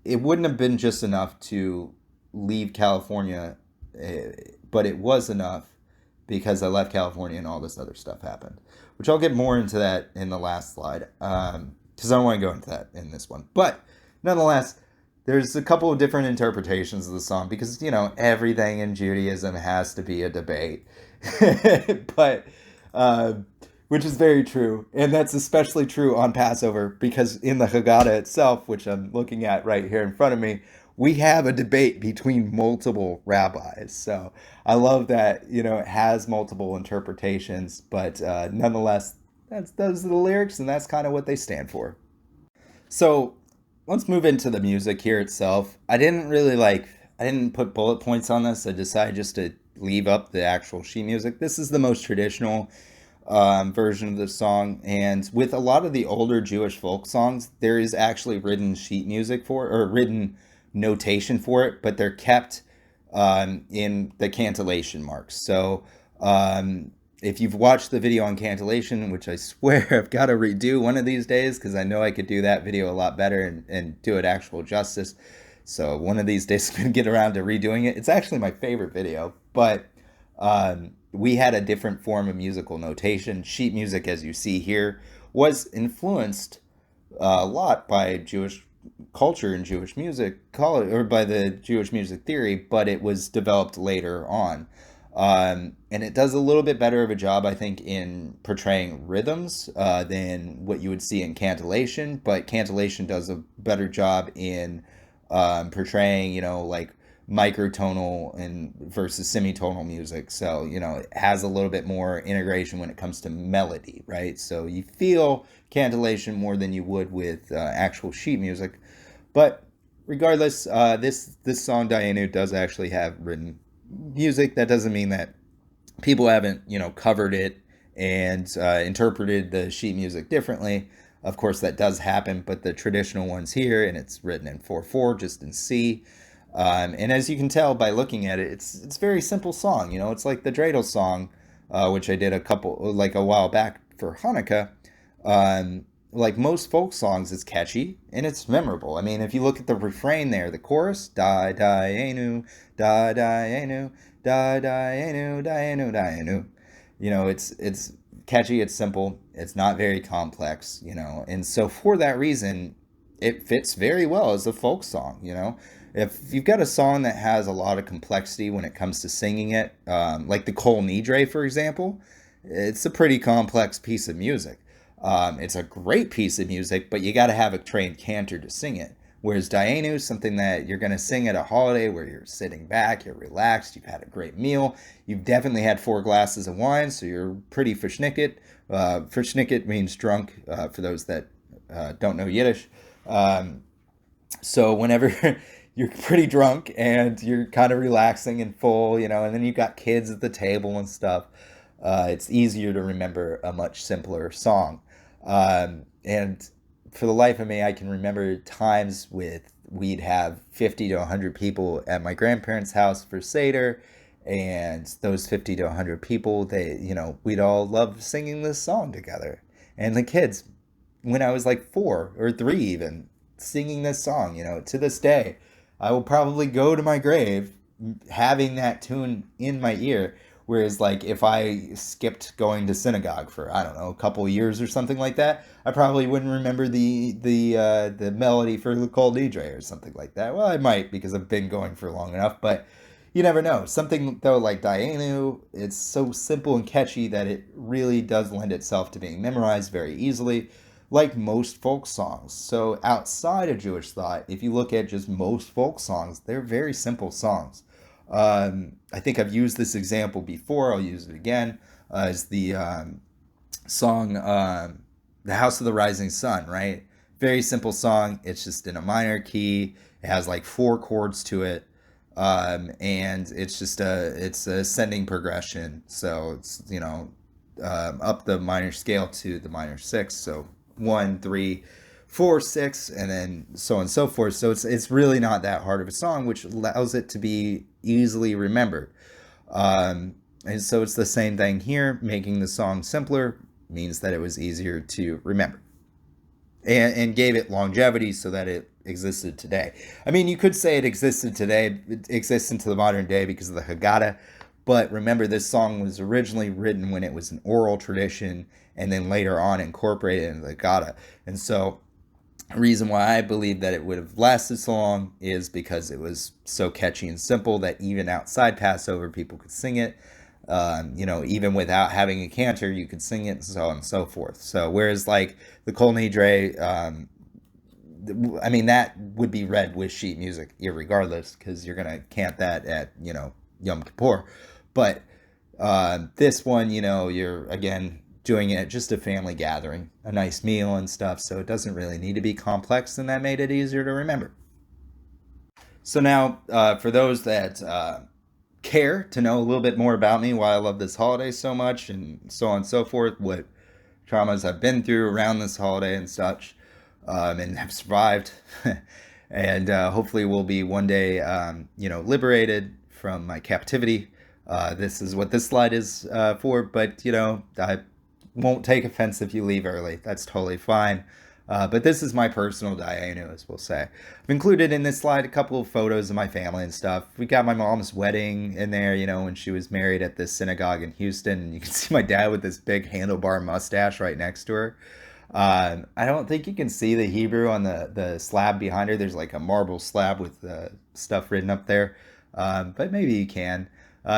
it wouldn't have been just enough to leave California, eh, but it was enough because I left California and all this other stuff happened, which I'll get more into that in the last slide, because I don't want to go into that in this one. But nonetheless, there's a couple of different interpretations of the song because, everything in Judaism has to be a debate. but uh, which is very true. And that's especially true on Passover because in the Haggadah itself, which I'm looking at right here in front of me, we have a debate between multiple rabbis. So I love that, it has multiple interpretations, but nonetheless, those are the lyrics and that's kind of what they stand for. So let's move into the music here itself. I didn't put bullet points on this. I decided just to leave up the actual sheet music. This is the most traditional version of the song. And with a lot of the older Jewish folk songs, there is actually written sheet music for it, or written notation for it, but they're kept in the cantillation marks. So if you've watched the video on cantillation, which I swear I've got to redo one of these days because I know I could do that video a lot better and do it actual justice. So one of these days I'm going to get around to redoing it. It's actually my favorite video, but we had a different form of musical notation. Sheet music, as you see here, was influenced a lot by Jewish culture and Jewish music, or by the Jewish music theory, but it was developed later on. And it does a little bit better of a job, I think, in portraying rhythms than what you would see in cantillation. But cantillation does a better job in portraying, like microtonal and versus semitonal music. So, it has a little bit more integration when it comes to melody, right? So you feel cantillation more than you would with actual sheet music. But regardless, this song Dayenu does actually have written music. That doesn't mean that people haven't, covered it and interpreted the sheet music differently. Of course, that does happen, but the traditional one's here, and it's written in 4/4, just in C. And as you can tell by looking at it, it's a very simple song. It's like the dreidel song, which I did a while back for Hanukkah. Like most folk songs, it's catchy and it's memorable. I mean, if you look at the refrain there, the chorus, da Dayenu, da Dayenu, da Dayenu, Dayenu, Dayenu. It's catchy, it's simple, it's not very complex, and so for that reason, it fits very well as a folk song. If you've got a song that has a lot of complexity when it comes to singing it, like the Kol Nidre, for example, it's a pretty complex piece of music. It's a great piece of music, but you got to have a trained cantor to sing it. Whereas Dayenu is something that you're going to sing at a holiday where you're sitting back, you're relaxed, you've had a great meal, you've definitely had 4 glasses of wine, so you're pretty verschnicket. Verschnicket means drunk, for those that don't know Yiddish. So whenever you're pretty drunk and you're kind of relaxing and full, and then you've got kids at the table and stuff, it's easier to remember a much simpler song. And for the life of me, I can remember times we'd have 50 to 100 people at my grandparents' house for Seder, and those 50 to 100 people, we'd all love singing this song together. And the kids, when I was like 4 or 3 even, singing this song, to this day, I will probably go to my grave having that tune in my ear. Whereas, like, if I skipped going to synagogue for, I don't know, a couple of years or something like that, I probably wouldn't remember the melody for the Kol Nidre or something like that. Well, I might because I've been going for long enough, but you never know. Something, though, like Dayenu, it's so simple and catchy that it really does lend itself to being memorized very easily, like most folk songs. So outside of Jewish thought, if you look at just most folk songs, they're very simple songs. I think I've used this example before. I'll use it again as the song "The House of the Rising Sun." Right, very simple song. It's just in a minor key. It has like 4 chords to it, and it's a ascending progression. So it's up the minor scale to the minor 6. So 1, 3, 4, 6, and then so on and so forth. So it's really not that hard of a song, which allows it to be easily remembered. And so it's the same thing here. Making the song simpler means that it was easier to remember, and gave it longevity so that it existed today. I mean, you could say it existed today, it exists into the modern day because of the Haggadah, but remember, this song was originally written when it was an oral tradition and then later on incorporated into the Haggadah. And so the reason why I believe that it would have lasted so long is because it was so catchy and simple that even outside Passover, people could sing it. Even without having a cantor, you could sing it, and so on and so forth. So, whereas like the Kol Nidre, I mean, that would be read with sheet music, irregardless, because you're gonna cant that at Yom Kippur. But this one, you're again doing it at just a family gathering, a nice meal and stuff. So it doesn't really need to be complex, and that made it easier to remember. So now, for those that care to know a little bit more about me, why I love this holiday so much, and so on and so forth, what traumas I've been through around this holiday and such, and have survived, and hopefully will be one day, liberated from my captivity. This is what this slide is for, but I won't take offense if you leave early. That's totally fine. But this is my personal Dayenu, as we'll say. I've included in this slide a couple of photos of my family and stuff. We got my mom's wedding in there, when she was married at this synagogue in Houston. And you can see my dad with this big handlebar mustache right next to her. I don't think you can see the Hebrew on the slab behind her. There's like a marble slab with stuff written up there. But maybe you can.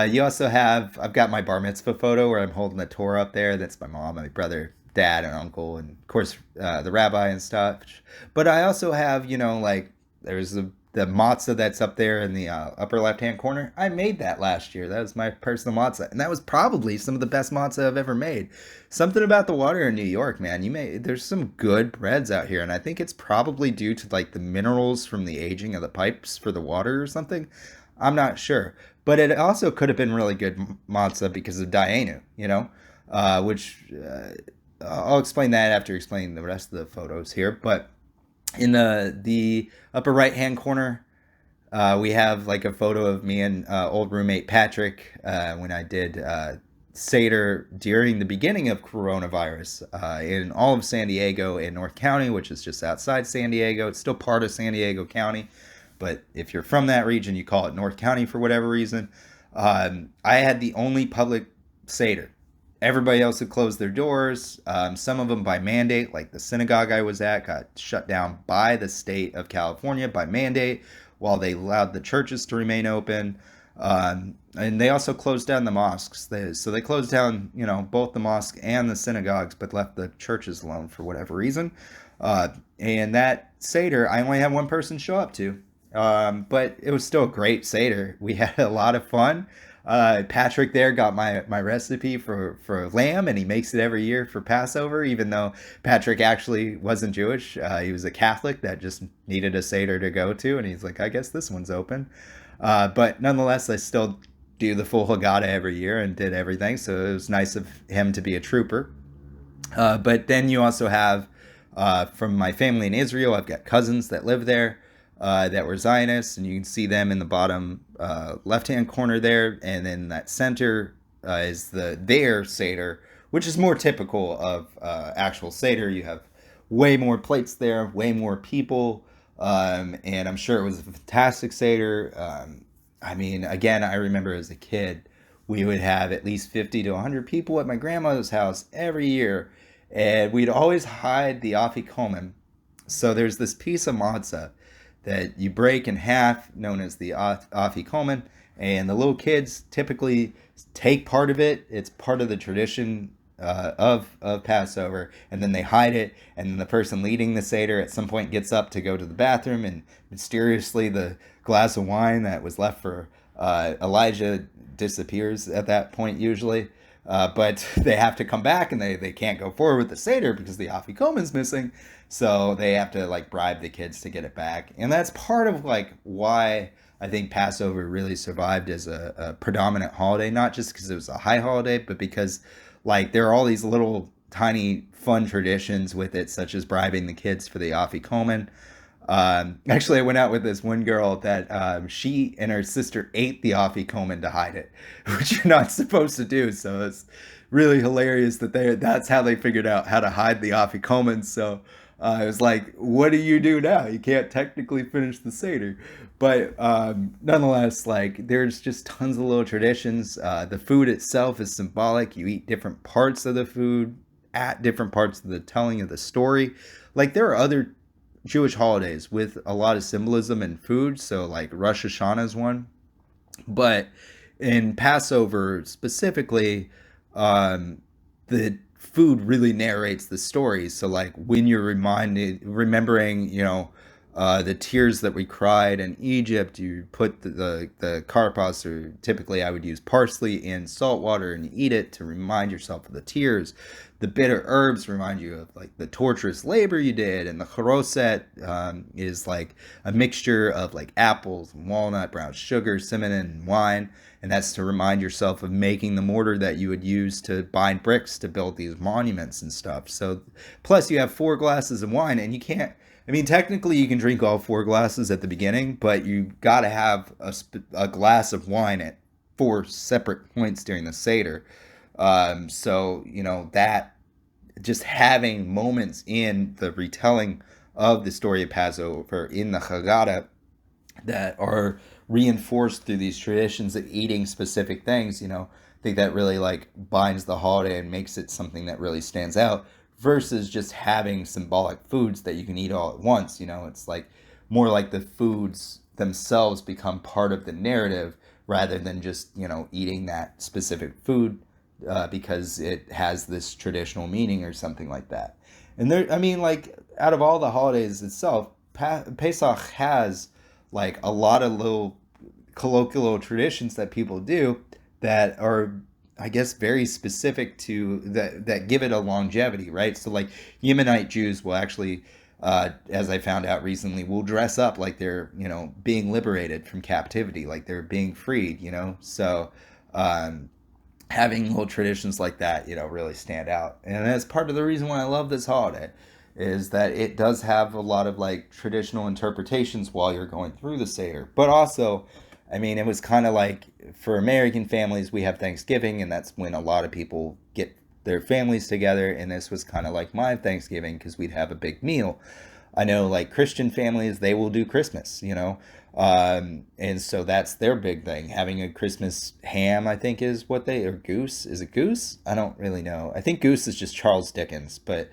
You also I've got my bar mitzvah photo where I'm holding the Torah up there. That's my mom, my brother, dad, and uncle, and of course the rabbi and stuff. But I also have, there's the matzah that's up there in the upper left-hand corner. I made that last year. That was my personal matzah, and that was probably some of the best matzah I've ever made. Something about the water in New York, man. There's some good breads out here, and I think it's probably due to like the minerals from the aging of the pipes for the water or something. I'm not sure, but it also could have been really good matzah because of Dayenu, which I'll explain that after explaining the rest of the photos here. But in the upper right hand corner, we have like a photo of me and old roommate Patrick when I did Seder during the beginning of coronavirus in all of San Diego and North County, which is just outside San Diego. It's still part of San Diego County, but if you're from that region, you call it North County for whatever reason. I had the only public Seder. Everybody else had closed their doors. Some of them by mandate, like the synagogue I was at, got shut down by the state of California by mandate, while they allowed the churches to remain open. And they also closed down the mosques. So they closed down, both the mosque and the synagogues, but left the churches alone for whatever reason. And that Seder, I only had one person show up to. But it was still a great Seder. We had a lot of fun. Patrick there got my recipe for lamb, and he makes it every year for Passover, even though Patrick actually wasn't Jewish. He was a Catholic that just needed a Seder to go to, and he's like, I guess this one's open. But nonetheless, I still do the full Haggadah every year and did everything, so it was nice of him to be a trooper. But then you also have, from my family in Israel, I've got cousins that live there. That were Zionists, and you can see them in the bottom left-hand corner there, and then that center is their Seder, which is more typical of actual Seder. You have way more plates there, way more people, and I'm sure it was a fantastic Seder. I mean, again, I remember as a kid, we would have at least 50 to 100 people at my grandmother's house every year, and we'd always hide the afikomen. So there's this piece of matzah that you break in half, known as the afikomen, and the little kids typically take part of it. It's part of the tradition of Passover, and then they hide it, and then the person leading the Seder at some point gets up to go to the bathroom, and mysteriously the glass of wine that was left for Elijah disappears at that point usually. But they have to come back, and they can't go forward with the Seder because the afikomen's missing. So they have to like bribe the kids to get it back. And that's part of like why I think Passover really survived as a predominant holiday, not just because it was a high holiday, but because like there are all these little tiny fun traditions with it, such as bribing the kids for the afikoman. Actually, I went out with this one girl that she and her sister ate the afikoman to hide it, which you're not supposed to do. So it's really hilarious that that's how they figured out how to hide the afikoman. So it was like, what do you do now? You can't technically finish the seder, but nonetheless, like there's just tons of little traditions. The food itself is symbolic. You eat different parts of the food at different parts of the telling of the story. Like there are other Jewish holidays with a lot of symbolism in food. So like Rosh Hashanah is one, but in Passover specifically, the food really narrates the story. So like when you're remembering, the tears that we cried in Egypt, you put the karpas, or typically I would use parsley in salt water and eat it to remind yourself of the tears. The bitter herbs remind you of like the torturous labor you did, and the charoset is like a mixture of like apples, walnut, brown sugar, cinnamon, and wine, and that's to remind yourself of making the mortar that you would use to bind bricks to build these monuments and stuff. So, plus you have 4 glasses of wine, and you can't. I mean, technically you can drink all 4 glasses at the beginning, but you got to have a glass of wine at 4 separate points during the Seder. So, that just having moments in the retelling of the story of Passover in the Haggadah that are reinforced through these traditions of eating specific things, I think that really like binds the holiday and makes it something that really stands out versus just having symbolic foods that you can eat all at once. It's like more like the foods themselves become part of the narrative rather than just, eating that specific food because it has this traditional meaning or something like that. And there, I mean, like out of all the holidays itself, Pesach has like a lot of little colloquial traditions that people do that are, I guess, very specific to that give it a longevity, right? So like Yemenite Jews will actually, as I found out recently, will dress up like they're, being liberated from captivity, like they're being freed, So having little traditions like that, really stand out. And that's part of the reason why I love this holiday, is that it does have a lot of like traditional interpretations while you're going through the Seder. But also, I mean, it was kind of like for American families, we have Thanksgiving, and that's when a lot of people get their families together. And this was kind of like my Thanksgiving because we'd have a big meal. I know like Christian families, they will do Christmas, and so that's their big thing. Having a Christmas ham, I think, is what or goose. Is it goose? I don't really know. I think goose is just Charles Dickens, but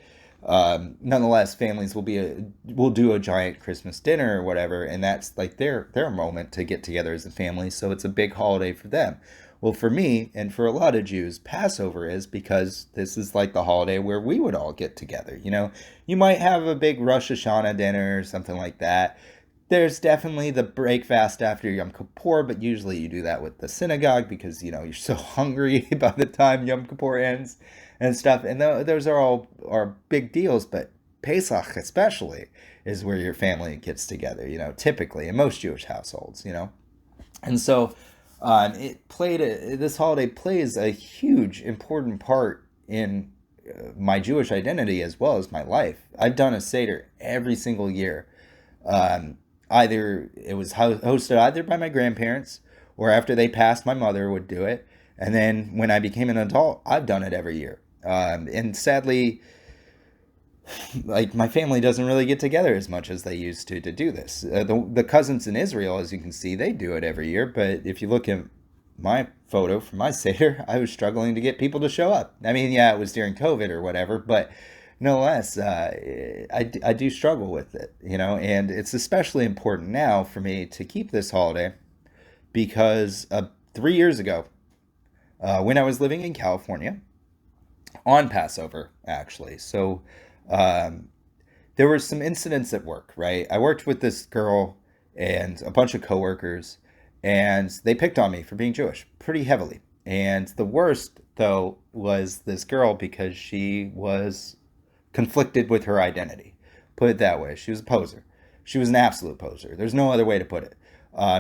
nonetheless, families will do a giant Christmas dinner or whatever, and that's like their moment to get together as a family. So it's a big holiday for them. Well, for me and for a lot of Jews, Passover is because this is like the holiday where we would all get together. You might have a big Rosh Hashanah dinner or something like that. There's definitely the break fast after Yom Kippur, but usually you do that with the synagogue because, you're so hungry by the time Yom Kippur ends and stuff. And those are big deals, but Pesach especially is where your family gets together, typically in most Jewish households, And so this holiday plays a huge, important part in my Jewish identity as well as my life. I've done a Seder every single year. Either it was hosted either by my grandparents or after they passed, my mother would do it. And then when I became an adult, I've done it every year. And sadly, like my family doesn't really get together as much as they used to do this. The cousins in Israel, as you can see, they do it every year. But if you look at my photo from my Seder, I was struggling to get people to show up. I mean, yeah, it was during COVID or whatever, but nonetheless, I do struggle with it, and it's especially important now for me to keep this holiday because 3 years ago, when I was living in California, on Passover, actually. So there were some incidents at work, right? I worked with this girl and a bunch of coworkers, and they picked on me for being Jewish pretty heavily. And the worst, though, was this girl because she was conflicted with her identity. Put it that way. She was a poser. She was an absolute poser. There's no other way to put it.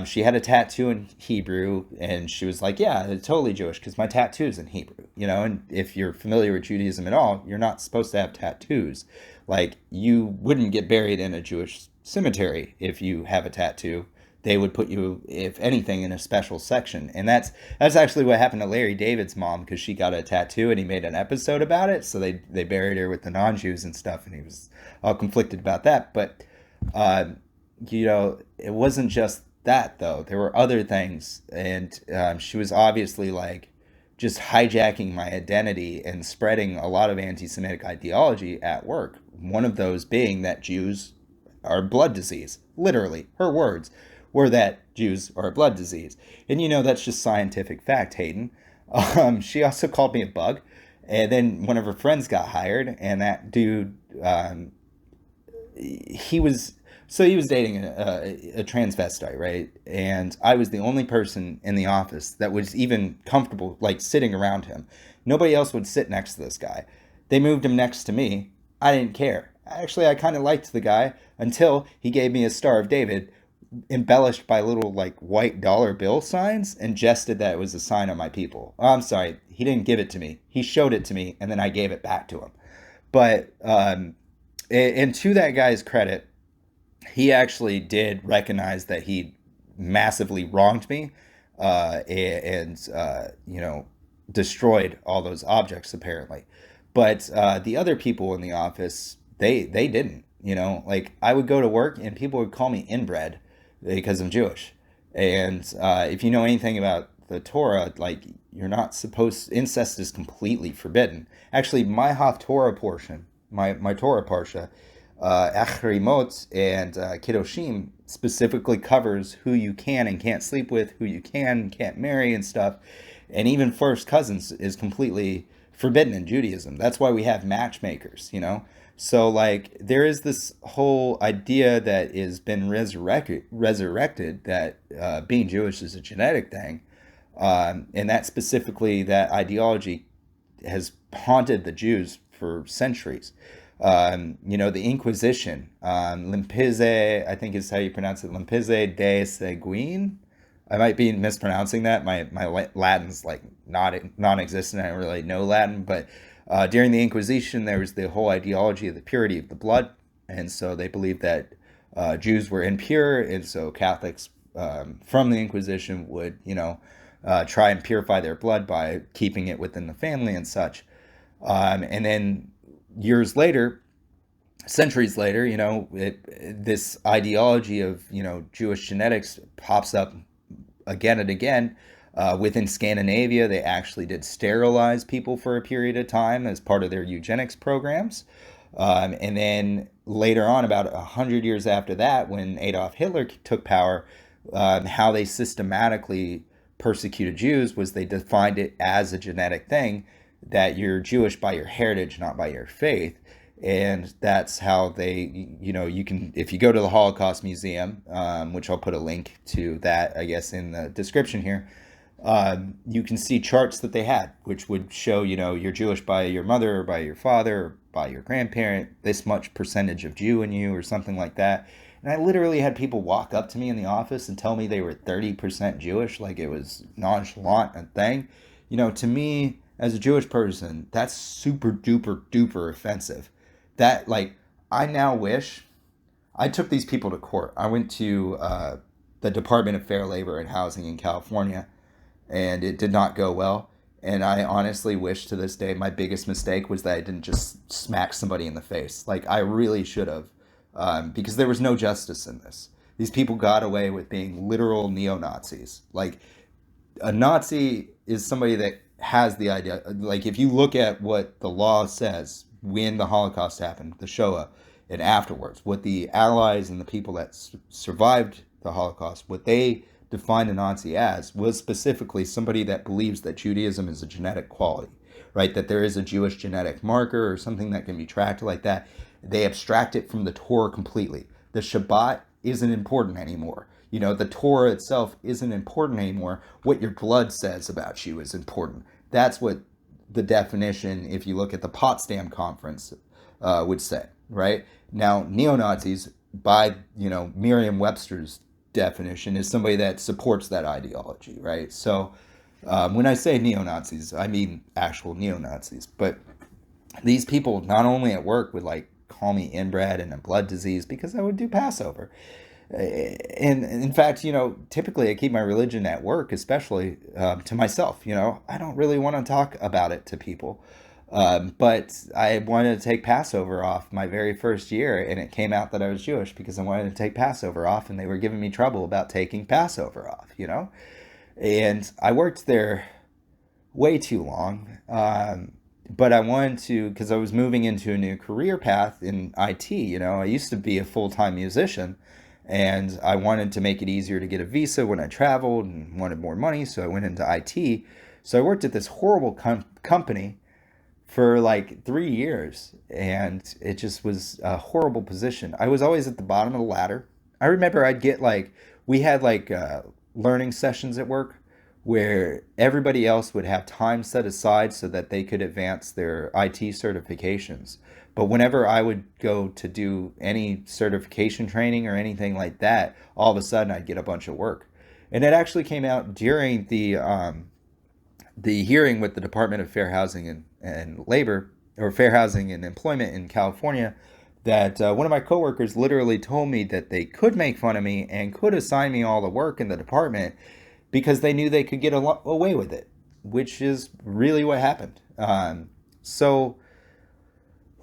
She had a tattoo in Hebrew, and she was like, yeah, it's totally Jewish because my tattoo's in Hebrew. and if you're familiar with Judaism at all, you're not supposed to have tattoos. Like, you wouldn't get buried in a Jewish cemetery if you have a tattoo. They would put you, if anything, in a special section. And that's actually what happened to Larry David's mom, because she got a tattoo and he made an episode about it. So they buried her with the non-Jews and stuff, and he was all conflicted about that. But it wasn't just that, though. There were other things, and she was obviously like just hijacking my identity and spreading a lot of anti-Semitic ideology at work. One of those being that Jews are blood disease. Literally, her words were that Jews are a blood disease. And that's just scientific fact, Hayden. She also called me a bug. And then one of her friends got hired, and that dude, he was dating a transvestite, right? And I was the only person in the office that was even comfortable, like, sitting around him. Nobody else would sit next to this guy. They moved him next to me. I didn't care. Actually, I kind of liked the guy until he gave me a Star of David embellished by little, like, white dollar bill signs, and jested that it was a sign of my people. Oh, I'm sorry. He didn't give it to me. He showed it to me, and then I gave it back to him. But, and to that guy's credit, he actually did recognize that he massively wronged me, and destroyed all those objects, apparently. But the other people in the office, they didn't. Like, I would go to work and people would call me inbred because I'm Jewish. And if you know anything about the Torah, like, you're not supposed, incest is completely forbidden. Actually, my Haftorah portion, my Torah parsha, Achrimot and Kiddushim, specifically covers who you can and can't sleep with, who you can and can't marry and stuff. And even first cousins is completely forbidden in Judaism. That's why we have matchmakers, So, like, there is this whole idea that has been resurrected that being Jewish is a genetic thing. And that specifically, that ideology has haunted the Jews for centuries. The Inquisition, Limpize, I think is how you pronounce it, Limpize de Seguin. I might be mispronouncing that. My Latin's like non-existent. I don't really know Latin, but during the Inquisition, there was the whole ideology of the purity of the blood, and so they believed that Jews were impure, and so Catholics from the Inquisition would, try and purify their blood by keeping it within the family and such. And then years later, centuries later, this ideology of, Jewish genetics pops up again and again. Within Scandinavia, they actually did sterilize people for a period of time as part of their eugenics programs. And then later on, about 100 years after that, when Adolf Hitler took power, how they systematically persecuted Jews was they defined it as a genetic thing, that you're Jewish by your heritage, not by your faith. And that's how they, you can, if you go to the Holocaust Museum, which I'll put a link to that, I guess, in the description here, you can see charts that they had, which would show, you're Jewish by your mother or by your father or by your grandparent, this much percentage of Jew in you or something like that. And I literally had people walk up to me in the office and tell me they were 30% Jewish, like it was nonchalant a thing. To me, as a Jewish person, that's super duper duper offensive. That, like, I now wish I took these people to court. I went to the Department of Fair Labor and Housing in California, and it did not go well. And I honestly wish to this day my biggest mistake was that I didn't just smack somebody in the face. Like, I really should have, because there was no justice in this. These people got away with being literal neo-Nazis. Like, a Nazi is somebody that has the idea, like, if you look at what the law says when the Holocaust happened, the Shoah, and afterwards, what the Allies and the people that survived the Holocaust, what they defined a Nazi as was specifically somebody that believes that Judaism is a genetic quality, right? That there is a Jewish genetic marker or something that can be tracked like that. They abstract it from the Torah completely. The Shabbat isn't important anymore. The Torah itself isn't important anymore. What your blood says about you is important. That's what the definition, if you look at the Potsdam Conference, would say, right? Now, neo-Nazis, by, Merriam-Webster's definition, is somebody that supports that ideology, right? So When I say neo-Nazis, I mean actual neo-Nazis. But these people, not only at work, would like call me inbred and a blood disease because I would do Passover. And in fact, typically I keep my religion at work, especially to myself. I don't really want to talk about it to people. But I wanted to take Passover off my very first year, and it came out that I was Jewish because I wanted to take Passover off, and they were giving me trouble about taking Passover off. And I worked there way too long. But I wanted to, because I was moving into a new career path in IT. I used to be a full-time musician, and I wanted to make it easier to get a visa when I traveled and wanted more money, so I went into IT. So I worked at this horrible company for like 3 years, and it just was a horrible position. I was always at the bottom of the ladder. I remember I'd get like, we had like learning sessions at work where everybody else would have time set aside so that they could advance their IT certifications. But whenever I would go to do any certification training or anything like that, all of a sudden I'd get a bunch of work. And it actually came out during the hearing with the Department of Fair Housing and Labor, or Fair Housing and Employment in California, that one of my coworkers literally told me that they could make fun of me and could assign me all the work in the department because they knew they could get away with it, which is really what happened. So,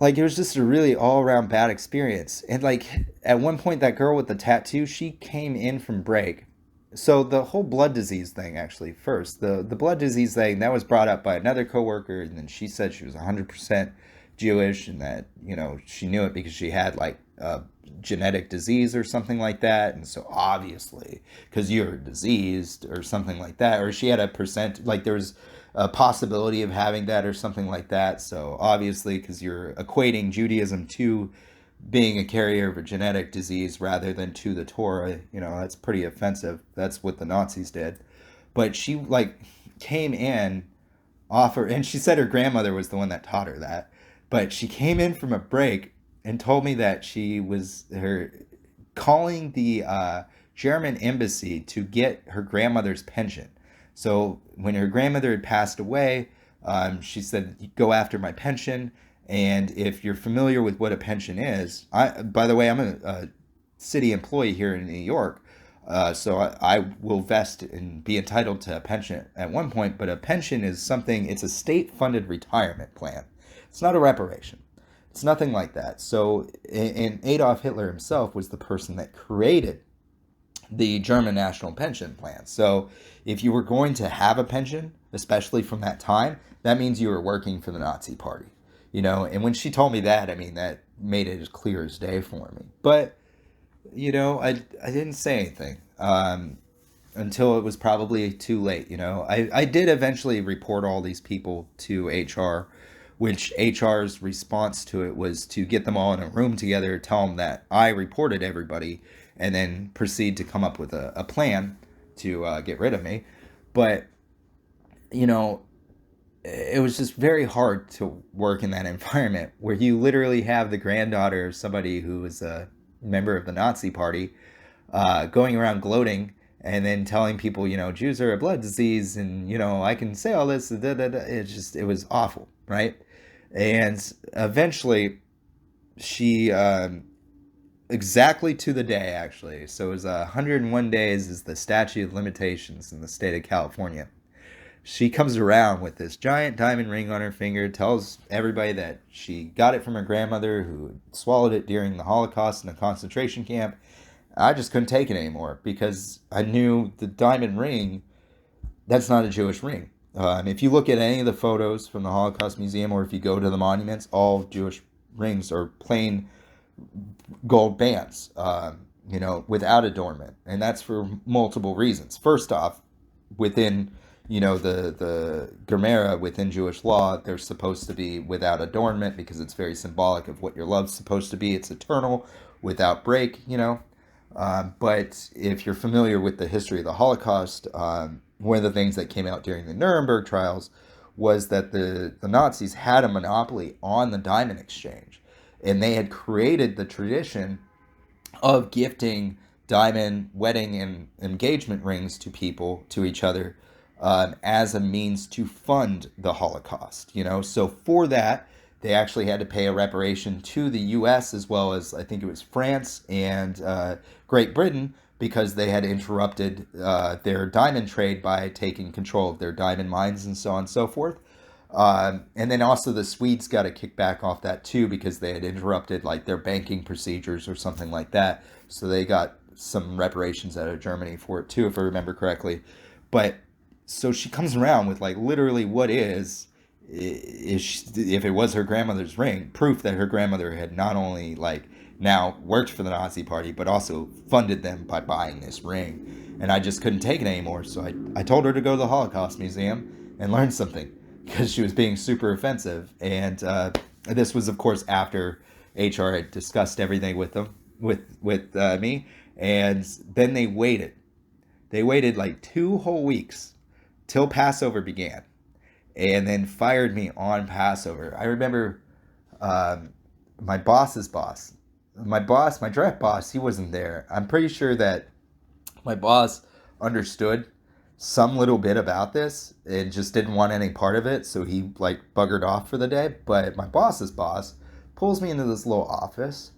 like, it was just a really all-around bad experience. And, like, at one point, that girl with the tattoo, she came in from break. So the whole blood disease thing, actually, first, the blood disease thing, that was brought up by another coworker, and then she said she was 100% Jewish, and that, she knew it because she had, like, a genetic disease or something like that. And so obviously, because you're diseased or something like that, or she had a percent, like, there was a possibility of having that or something like that. So obviously, because you're equating Judaism to being a carrier of a genetic disease rather than to the Torah, that's pretty offensive. That's what the Nazis did. But she like came in and she said her grandmother was the one that taught her that. But she came in from a break and told me that she was calling the German embassy to get her grandmother's pension. So when her grandmother had passed away, she said, "Go after my pension." And if you're familiar with what a pension is, by the way, I'm a city employee here in New York, so I will vest and be entitled to a pension at one point. But a pension is something; it's a state-funded retirement plan. It's not a reparation. It's nothing like that. So, and Adolf Hitler himself was the person that created the German national pension plan. So, if you were going to have a pension, especially from that time, that means you were working for the Nazi Party. And when she told me that, I mean, that made it as clear as day for me. But, I didn't say anything until it was probably too late. I did eventually report all these people to HR, which HR's response to it was to get them all in a room together, tell them that I reported everybody, and then proceed to come up with a plan to get rid of me. But, it was just very hard to work in that environment where you literally have the granddaughter of somebody who was a member of the Nazi Party going around gloating and then telling people, Jews are a blood disease and, I can say all this. It was awful, right? And eventually she, exactly to the day, actually, so it was 101 days is the statute of limitations in the state of California. She comes around with this giant diamond ring on her finger, tells everybody that she got it from her grandmother who swallowed it during the Holocaust in a concentration camp. I just couldn't take it anymore because I knew the diamond ring, that's not a Jewish ring. If you look at any of the photos from the Holocaust Museum or if you go to the monuments, all Jewish rings are plain gold bands, without adornment. And that's for multiple reasons. First off, within the Gemara within Jewish law, they're supposed to be without adornment because it's very symbolic of what your love's supposed to be. It's eternal, without break, But if you're familiar with the history of the Holocaust, one of the things that came out during the Nuremberg trials was that the Nazis had a monopoly on the diamond exchange. And they had created the tradition of gifting diamond wedding and engagement rings to people, to each other, as a means to fund the Holocaust. So for that, they actually had to pay a reparation to the U.S. as well as I think it was France and Great Britain because they had interrupted their diamond trade by taking control of their diamond mines and so on and so forth. And then also the Swedes got a kickback off that too because they had interrupted like their banking procedures or something like that. So they got some reparations out of Germany for it too, if I remember correctly. But so she comes around with like literally what if it was her grandmother's ring, proof that her grandmother had not only like now worked for the Nazi Party, but also funded them by buying this ring. And I just couldn't take it anymore. So I told her to go to the Holocaust Museum and learn something because she was being super offensive. And this was, of course, after HR had discussed everything with them, with me. And then they waited. They waited like 2 whole weeks till Passover began and then fired me on Passover. I remember my boss's boss, my direct boss, he wasn't there. I'm pretty sure that my boss understood some little bit about this and just didn't want any part of it, so he like buggered off for the day. But my boss's boss pulls me into this little office,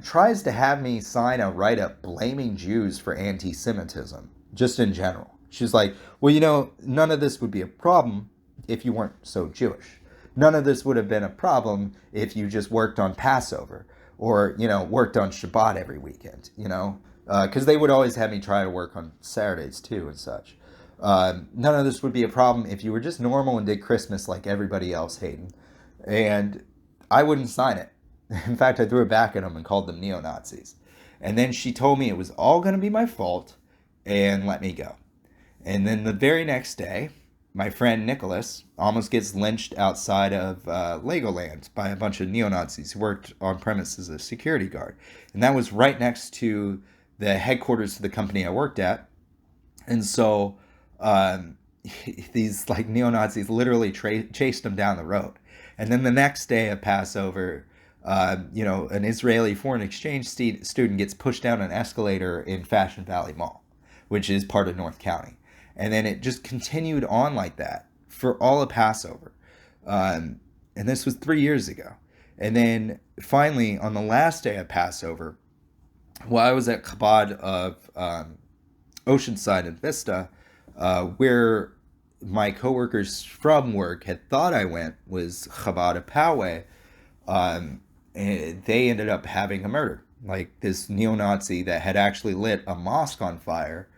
tries to have me sign a write-up blaming Jews for anti-Semitism, just in general. She's like, well, none of this would be a problem if you weren't so Jewish. None of this would have been a problem if you just worked on Passover or, worked on Shabbat every weekend, because they would always have me try to work on Saturdays too and such. None of this would be a problem if you were just normal and did Christmas like everybody else, Hayden. And I wouldn't sign it. In fact, I threw it back at them and called them neo-Nazis. And then she told me it was all going to be my fault and let me go. And then the very next day, my friend Nicholas almost gets lynched outside of Legoland by a bunch of neo-Nazis who worked on premise as a security guard. And that was right next to the headquarters of the company I worked at. And so these like neo-Nazis literally chased him down the road. And then the next day of Passover, an Israeli foreign exchange student gets pushed down an escalator in Fashion Valley Mall, which is part of North County. And then it just continued on like that for all of Passover. And this was 3 years ago. And then finally, on the last day of Passover, while I was at Chabad of Oceanside and Vista, where my coworkers from work had thought I went was Chabad of Poway, and they ended up having a murder. Like this neo-Nazi that had actually lit a mosque on fire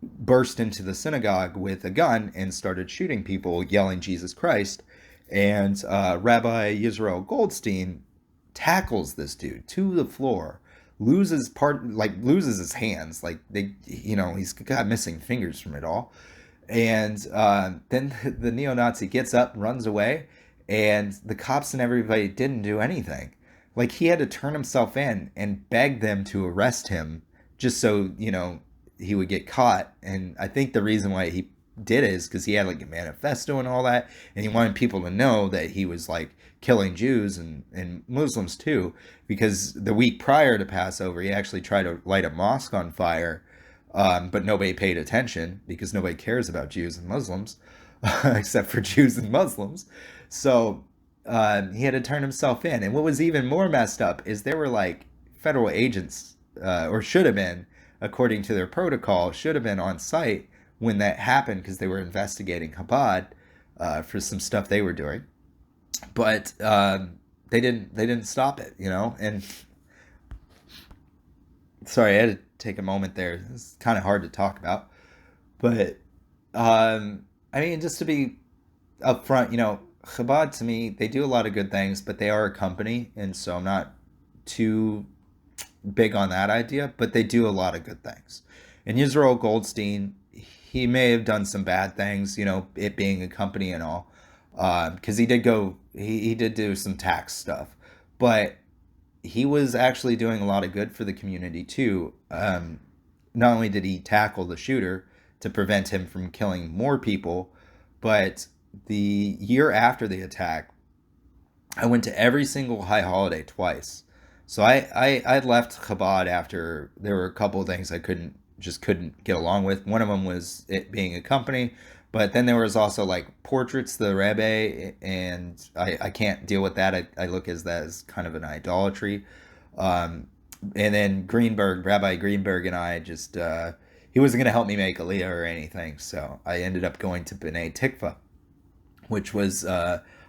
burst into the synagogue with a gun and started shooting people, yelling Jesus Christ. And Rabbi Yisrael Goldstein tackles this dude to the floor, loses his hands, he's got missing fingers from it all. And then the neo-Nazi gets up, runs away, and the cops and everybody didn't do anything. Like he had to turn himself in and beg them to arrest him just so, he would get caught. And I think the reason why he did it is because he had like a manifesto and all that, and he wanted people to know that he was like killing Jews and Muslims too, because the week prior to Passover he actually tried to light a mosque on fire, but nobody paid attention because nobody cares about Jews and Muslims except for Jews and Muslims. So he had to turn himself in. And what was even more messed up is there were like federal agents, or should have been, according to their protocol, should have been on site when that happened because they were investigating Chabad for some stuff they were doing. But they didn't stop it, And sorry, I had to take a moment there. It's kind of hard to talk about. But just to be upfront, Chabad to me, they do a lot of good things, but they are a company, and so I'm not too big on that idea, but they do a lot of good things. And Yisrael Goldstein, he may have done some bad things, it being a company and all, because he did do some tax stuff, but he was actually doing a lot of good for the community too. Not only did he tackle the shooter to prevent him from killing more people, but the year after the attack, I went to every single high holiday twice. So I left Chabad after there were a couple of things I couldn't just couldn't get along with. One of them was it being a company, but then there was also like portraits, the Rebbe, and I can't deal with that. I look as that as kind of an idolatry. Um, and then Rabbi Greenberg, and I just he wasn't going to help me make Aliyah or anything, so I ended up going to B'nai Tikva, which was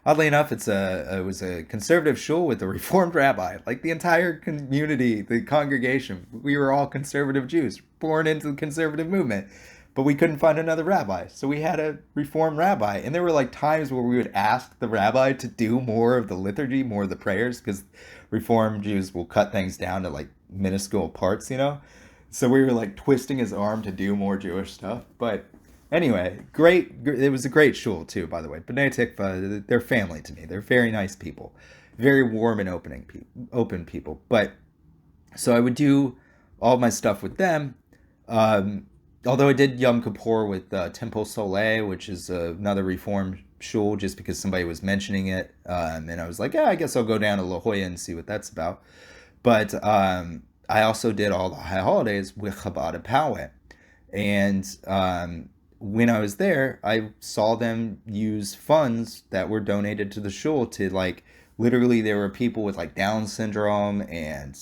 oddly enough, it was a conservative shul with a reformed rabbi. Like the entire community, the congregation, we were all conservative Jews, born into the conservative movement, but we couldn't find another rabbi, so we had a reformed rabbi. And there were like times where we would ask the rabbi to do more of the liturgy, more of the prayers, because reformed Jews will cut things down to like minuscule parts, you know. So we were like twisting his arm to do more Jewish stuff, but anyway, great. It was a great shul too, by the way. B'nai Tikva, they're family to me. They're very nice people, very warm and open people. But so I would do all my stuff with them. Although I did Yom Kippur with Temple Soleil, which is another Reform shul, just because somebody was mentioning it, and I was like, yeah, I guess I'll go down to La Jolla and see what that's about. But I also did all the high holidays with Chabad Poway, and when I was there, I saw them use funds that were donated to the shul to like literally there were people with like Down syndrome and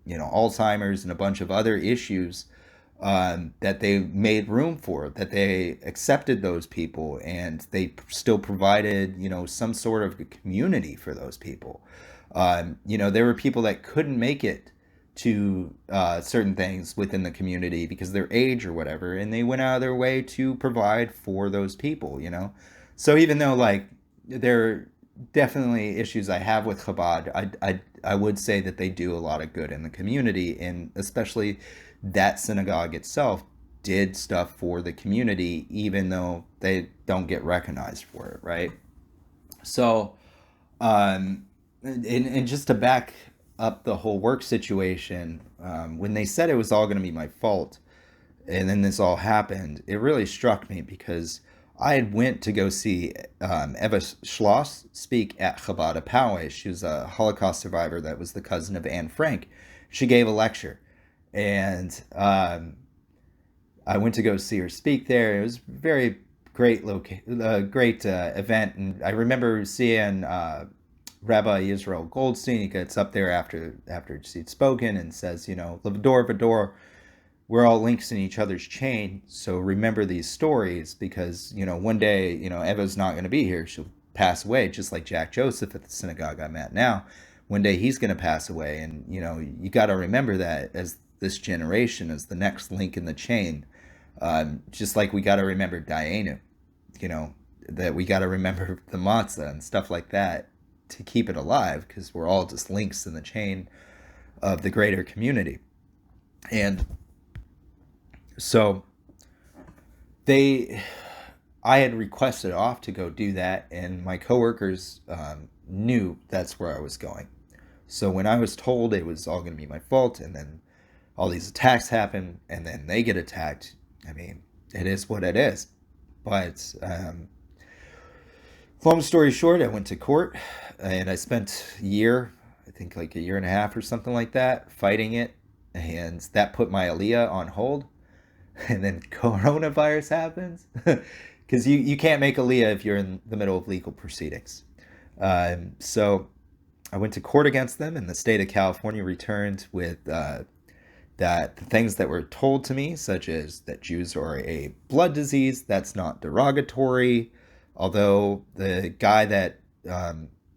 Alzheimer's and a bunch of other issues that they made room for, that they accepted those people, and they still provided some sort of community for those people. There were people that couldn't make it to certain things within the community because of their age or whatever, and they went out of their way to provide for those people. So even though like there are definitely issues I have with Chabad, I would say that they do a lot of good in the community, and especially that synagogue itself did stuff for the community, even though they don't get recognized for it, right? So and just to back up the whole work situation, when they said it was all going to be my fault, and then this all happened, it really struck me because I had went to go see Eva Schloss speak at Chabad Poway. She was a Holocaust survivor that was the cousin of Anne Frank. She gave a lecture, and I went to go see her speak there. It was a very great event, and I remember seeing Rabbi Israel Goldstein. He gets up there after she'd spoken and says, Vador, we're all links in each other's chain. So remember these stories because, one day, Eva's not going to be here. She'll pass away, just like Jack Joseph at the synagogue I'm at now. One day he's going to pass away. And, you got to remember that as this generation, as the next link in the chain. Just like we got to remember Dayenu, that we got to remember the matzah and stuff like that to keep it alive, because we're all just links in the chain of the greater community. And so I had requested off to go do that, and my coworkers knew that's where I was going. So when I was told it was all going to be my fault, and then all these attacks happen, and then they get attacked, I mean, it is what it is. But long story short, I went to court, and I spent a year, I think like a year and a half or something like that, fighting it, and that put my Aliyah on hold. And then coronavirus happens, because you can't make Aliyah if you're in the middle of legal proceedings. So I went to court against them, and the state of California returned with that the things that were told to me, such as that Jews are a blood disease, that's not derogatory. Although the guy that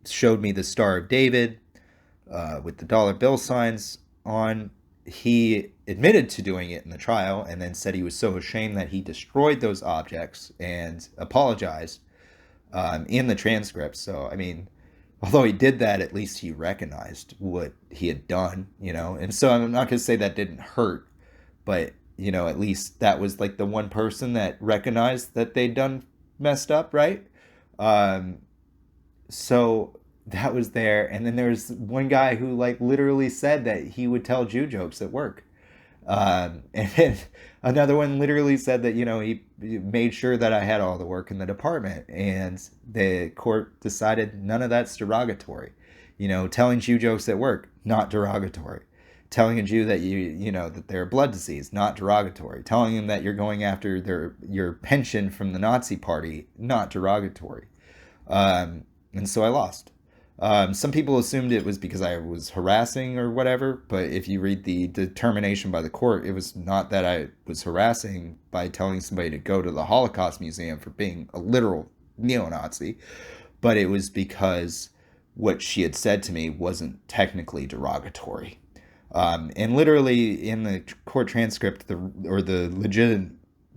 showed me the Star of David with the dollar bill signs on, he admitted to doing it in the trial, and then said he was so ashamed that he destroyed those objects and apologized in the transcript. So, I mean, although he did that, at least he recognized what he had done, And so I'm not going to say that didn't hurt, but, at least that was like the one person that recognized that they'd done messed up, right? So that was there. And then there's one guy who like literally said that he would tell Jew jokes at work. And then another one literally said that, he made sure that I had all the work in the department, and the court decided none of that's derogatory. Telling Jew jokes at work, not derogatory. telling a Jew that that they're a blood disease, not derogatory. Telling them that you're going after your pension from the Nazi Party, not derogatory. And so I lost. Some people assumed it was because I was harassing or whatever, but if you read the determination by the court, it was not that I was harassing by telling somebody to go to the Holocaust Museum for being a literal neo-Nazi, but it was because what she had said to me wasn't technically derogatory. And literally in the court transcript, the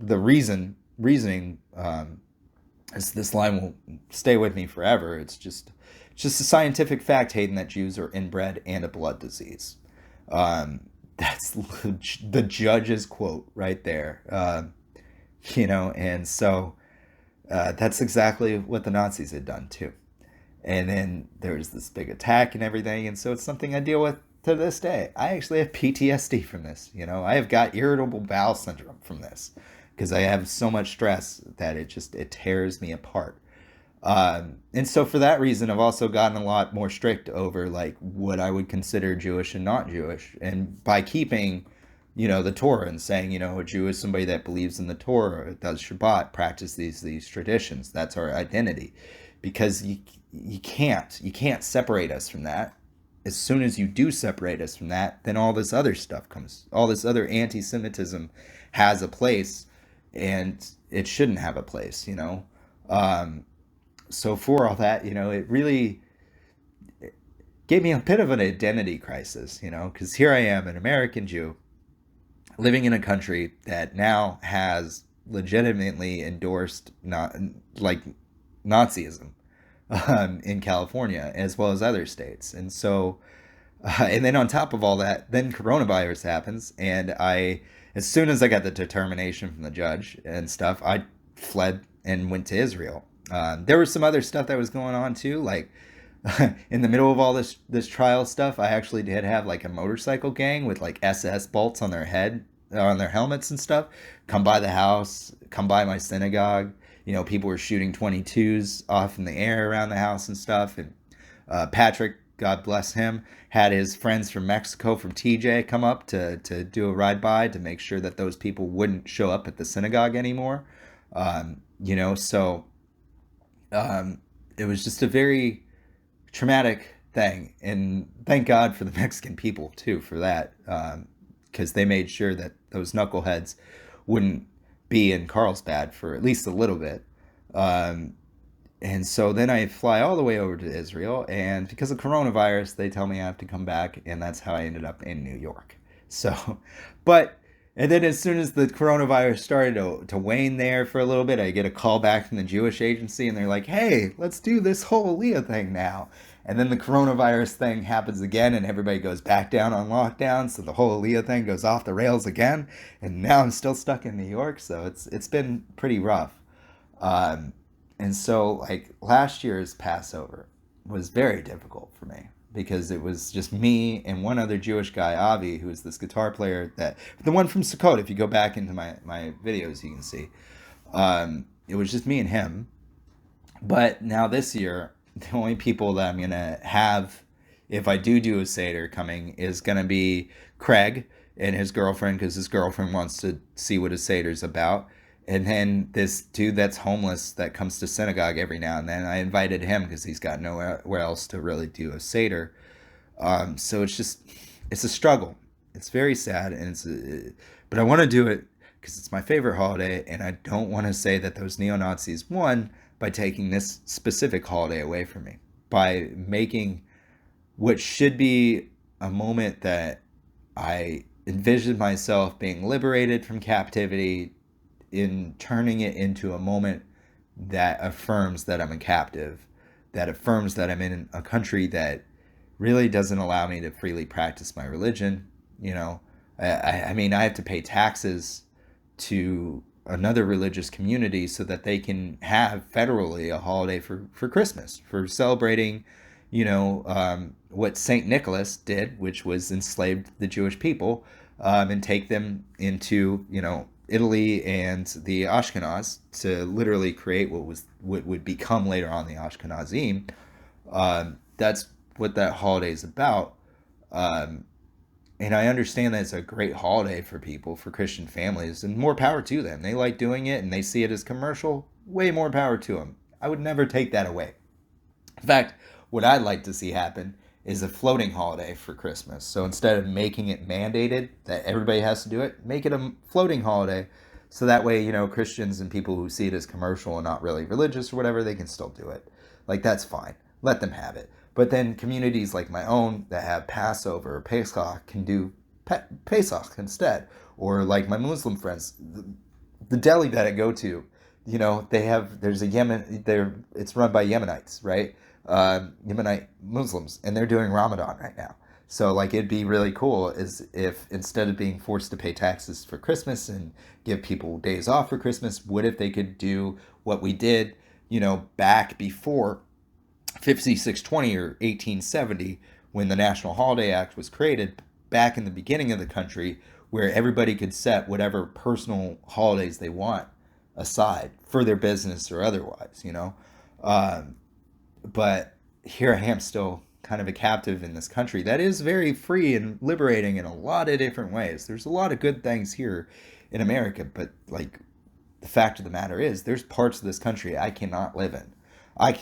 reasoning, this line will stay with me forever. It's just a scientific fact, Hayden, that Jews are inbred and a blood disease. That's the judge's quote right there. And so that's exactly what the Nazis had done too. And then there was this big attack and everything, and so it's something I deal with to this day. I actually have PTSD from this. I have got irritable bowel syndrome from this because I have so much stress that it tears me apart. And so for that reason, I've also gotten a lot more strict over like what I would consider Jewish and not Jewish. And by keeping, the Torah and saying, a Jew is somebody that believes in the Torah, does Shabbat, practice these traditions. That's our identity, because you can't separate us from that. As soon as you do separate us from that, then all this other stuff comes. All this other anti-Semitism has a place, and it shouldn't have a place. So for all that, it really gave me a bit of an identity crisis, because here I am, an American Jew, living in a country that now has legitimately endorsed Nazism in California as well as other states. And so, and then on top of all that, then coronavirus happens, and as soon as I got the determination from the judge and stuff, I fled and went to Israel. There was some other stuff that was going on too, like in the middle of all this trial stuff, I actually did have like a motorcycle gang with like SS bolts on their helmets and stuff, come by the house, come by my synagogue. People were shooting 22s off in the air around the house and stuff. And Patrick, God bless him, had his friends from Mexico, from TJ, come up to do a ride by to make sure that those people wouldn't show up at the synagogue anymore. So it was just a very traumatic thing, and thank God for the Mexican people too for that, because they made sure that those knuckleheads wouldn't be in Carlsbad for at least a little bit. And so then I fly all the way over to Israel, and because of coronavirus, they tell me I have to come back, and that's how I ended up in New York. So, and then as soon as the coronavirus started to wane there for a little bit, I get a call back from the Jewish agency, and they're like, hey, let's do this whole Aliyah thing now. And then the coronavirus thing happens again, and everybody goes back down on lockdown, so the whole Aliyah thing goes off the rails again, and now I'm still stuck in New York, so it's been pretty rough. And so, like, last year's Passover was very difficult for me, because it was just me and one other Jewish guy, Avi, who is this guitar player, the one from Sukkot. If you go back into my videos, you can see. It was just me and him. But now this year, the only people that I'm going to have, if I do a Seder coming, is going to be Craig and his girlfriend, because his girlfriend wants to see what a Seder's about. And then this dude that's homeless that comes to synagogue every now and then, I invited him because he's got nowhere else to really do a Seder. So it's a struggle. It's very sad, but I want to do it because it's my favorite holiday, and I don't want to say that those neo-Nazis won by taking this specific holiday away from me, by making what should be a moment that I envisioned myself being liberated from captivity, in turning it into a moment that affirms that I'm a captive, that affirms that I'm in a country that really doesn't allow me to freely practice my religion. I mean, I have to pay taxes to another religious community so that they can have federally a holiday for Christmas, for celebrating, what St. Nicholas did, which was enslaved the Jewish people, and take them into, Italy and the Ashkenaz to literally create what would become later on the Ashkenazim. That's what that holiday is about. and I understand that it's a great holiday for people, for Christian families, and more power to them. They like doing it and they see it as commercial. Way more power to them. I would never take that away. In fact, what I'd like to see happen is a floating holiday for Christmas. So instead of making it mandated that everybody has to do it, make it a floating holiday. So that way, Christians and people who see it as commercial and not really religious or whatever, they can still do it. Like, that's fine. Let them have it. But then communities like my own that have Passover or Pesach can do Pesach instead. Or like my Muslim friends, the deli that I go to, there's a it's run by Yemenites, right? Yemenite Muslims, and they're doing Ramadan right now. So like it'd be really cool is if instead of being forced to pay taxes for Christmas and give people days off for Christmas, what if they could do what we did, back before 5620 or 1870 when the National Holiday Act was created, back in the beginning of the country, where everybody could set whatever personal holidays they want aside for their business or otherwise. But here I am still kind of a captive in this country that is very free and liberating in a lot of different ways. There's a lot of good things here in America, but like the fact of the matter is there's parts of this country I cannot live in.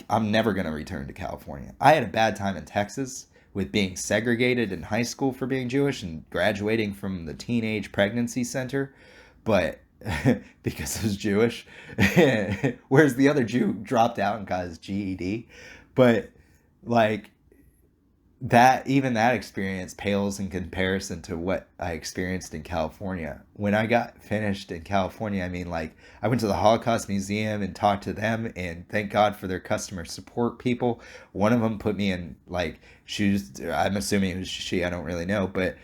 I'm never going to return to California. I had a bad time in Texas with being segregated in high school for being Jewish and graduating from the teenage pregnancy center, but because I was Jewish, whereas the other Jew dropped out and got his GED. But like even that experience pales in comparison to what I experienced in California. When I got finished in California, I mean, like, I went to the Holocaust Museum and talked to them, and thank God for their customer support people. One of them put me in, like, shoes. I'm assuming it was she, I don't really know, but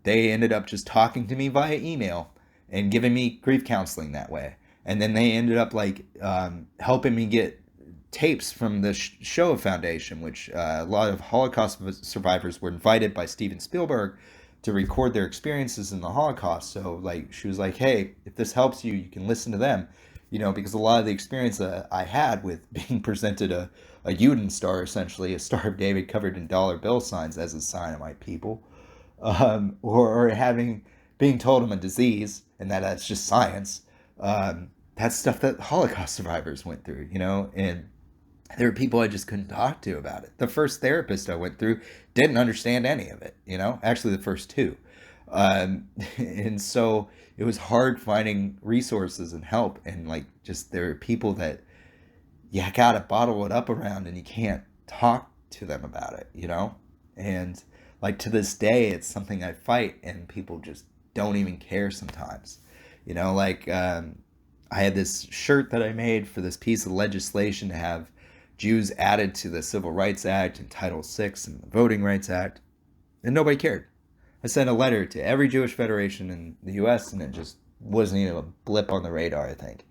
they ended up just talking to me via email and giving me grief counseling that way. And then they ended up, like, helping me get tapes from the Shoah Foundation, which a lot of Holocaust survivors were invited by Steven Spielberg to record their experiences in the Holocaust. So like she was like, hey, if this helps you, you can listen to them, because a lot of the experience that I had with being presented a Juden star, essentially a Star of David covered in dollar bill signs as a sign of my people, or being told I'm a disease and that's just science. That's stuff that Holocaust survivors went through, and there were people I just couldn't talk to about it. The first therapist I went through didn't understand any of it, actually the first two. And so it was hard finding resources and help. And like, just there are people that you gotta bottle it up around and you can't talk to them about it, And like to this day, it's something I fight and people just don't even care sometimes. I had this shirt that I made for this piece of legislation to have Jews added to the Civil Rights Act and Title VI and the Voting Rights Act, and nobody cared. I sent a letter to every Jewish federation in the U.S., and it just wasn't even a blip on the radar, I think.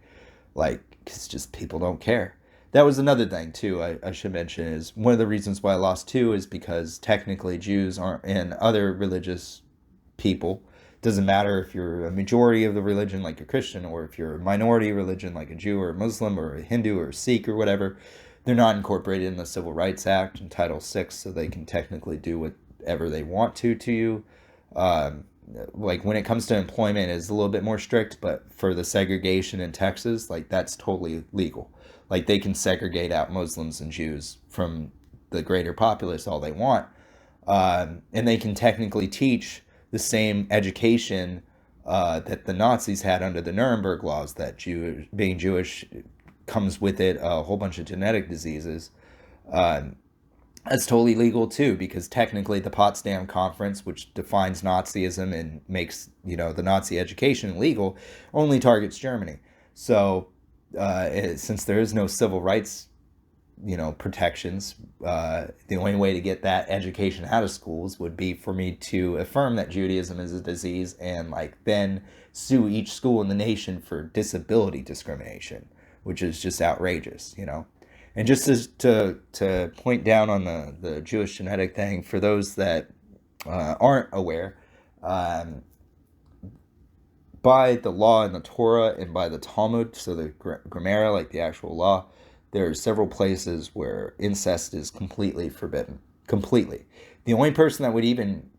Like, because just people don't care. That was another thing, too, I should mention, is one of the reasons why I lost two is because technically Jews aren't, and other religious people, doesn't matter if you're a majority of the religion like a Christian, or if you're a minority religion like a Jew or a Muslim or a Hindu or a Sikh or whatever, they're not incorporated in the Civil Rights Act and Title VI, so they can technically do whatever they want to you. Like when it comes to employment, it's a little bit more strict, but for the segregation in Texas, like that's totally legal. Like they can segregate out Muslims and Jews from the greater populace all they want. And they can technically teach the same education that the Nazis had under the Nuremberg laws, that being Jewish comes with it a whole bunch of genetic diseases. That's totally legal too, because technically the Potsdam Conference, which defines Nazism and makes the Nazi education illegal, only targets Germany. So since there is no civil rights protections, the only way to get that education out of schools would be for me to affirm that Judaism is a disease and then sue each school in the nation for disability discrimination, which is just outrageous, And just to point down on the Jewish genetic thing, for those that aren't aware, by the law in the Torah and by the Talmud, so the Gemara, like the actual law, there are several places where incest is completely forbidden. Completely. The only person that would even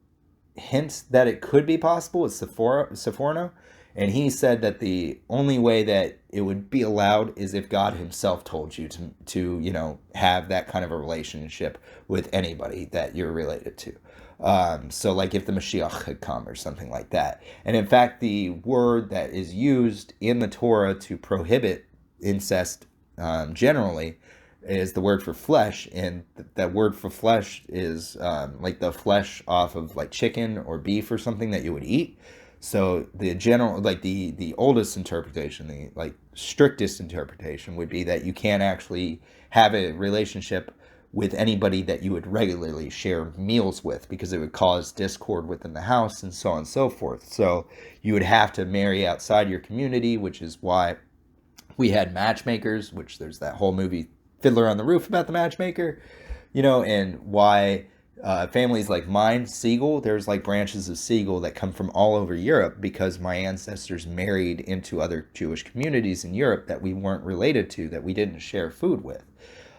hint that it could be possible is Sephorno, and he said that the only way that it would be allowed is if God himself told you to have that kind of a relationship with anybody that you're related to. So like if the Mashiach had come or something like that. And in fact, the word that is used in the Torah to prohibit incest generally is the word for flesh, and that word for flesh is like the flesh off of like chicken or beef or something that you would eat. So the general, like the oldest interpretation, the like strictest interpretation would be that you can't actually have a relationship with anybody that you would regularly share meals with, because it would cause discord within the house and so on and so forth. So you would have to marry outside your community, which is why we had matchmakers, which there's that whole movie Fiddler on the Roof about the matchmaker, and why families like mine, Siegel, there's like branches of Siegel that come from all over Europe because my ancestors married into other Jewish communities in Europe that we weren't related to, that we didn't share food with.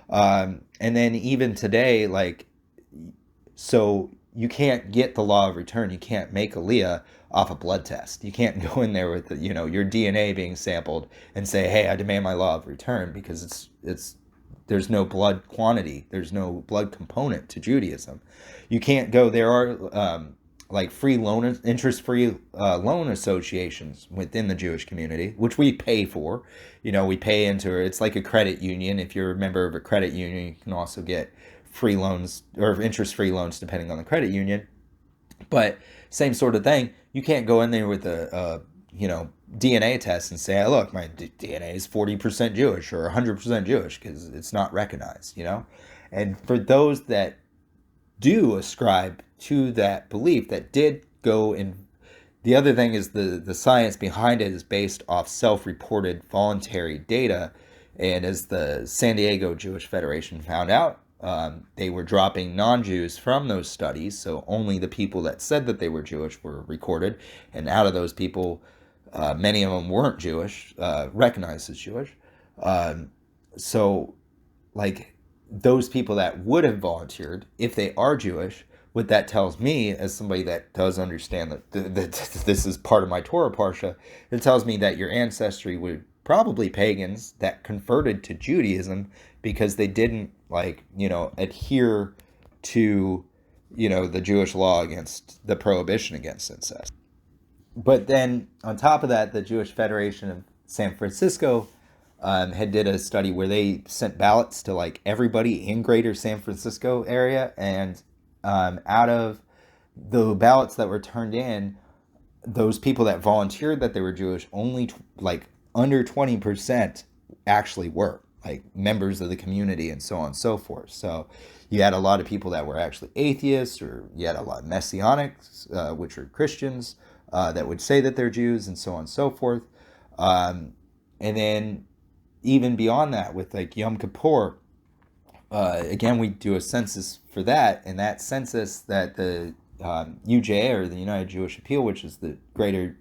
And then even today, like, so you can't get the law of return. You can't make Aliyah off a blood test. You can't go in there with your DNA being sampled and say, "Hey, I demand my law of return," because there's no blood quantity. There's no blood component to Judaism. You can't go. There are like free loan, interest-free loan associations within the Jewish community, which we pay for. We pay into it. It's like a credit union. If you're a member of a credit union, you can also get free loans or interest-free loans depending on the credit union. But same sort of thing. You can't go in there with a DNA test and say, hey, look, my DNA is 40% Jewish or 100% Jewish, because it's not recognized, And for those that do ascribe to that belief, that did go in, the other thing is the science behind it is based off self-reported voluntary data. And as the San Diego Jewish Federation found out, they were dropping non-Jews from those studies. So only the people that said that they were Jewish were recorded. And out of those people, many of them weren't Jewish, recognized as Jewish. So like those people that would have volunteered, if they are Jewish, what that tells me, as somebody that does understand that this is part of my Torah Parsha, it tells me that your ancestry were probably pagans that converted to Judaism because they didn't adhere to the Jewish law against the prohibition against incest. But then on top of that, the Jewish Federation of San Francisco had did a study where they sent ballots to like everybody in greater San Francisco area, and out of the ballots that were turned in, those people that volunteered that they were Jewish, only like under 20% actually were like members of the community and so on and so forth. So you had a lot of people that were actually atheists, or you had a lot of messianics, which are Christians, that would say that they're Jews and so on and so forth. And then even beyond that, with like Yom Kippur, again, we do a census for that, and that census that the UJA, or the United Jewish Appeal, which is the greater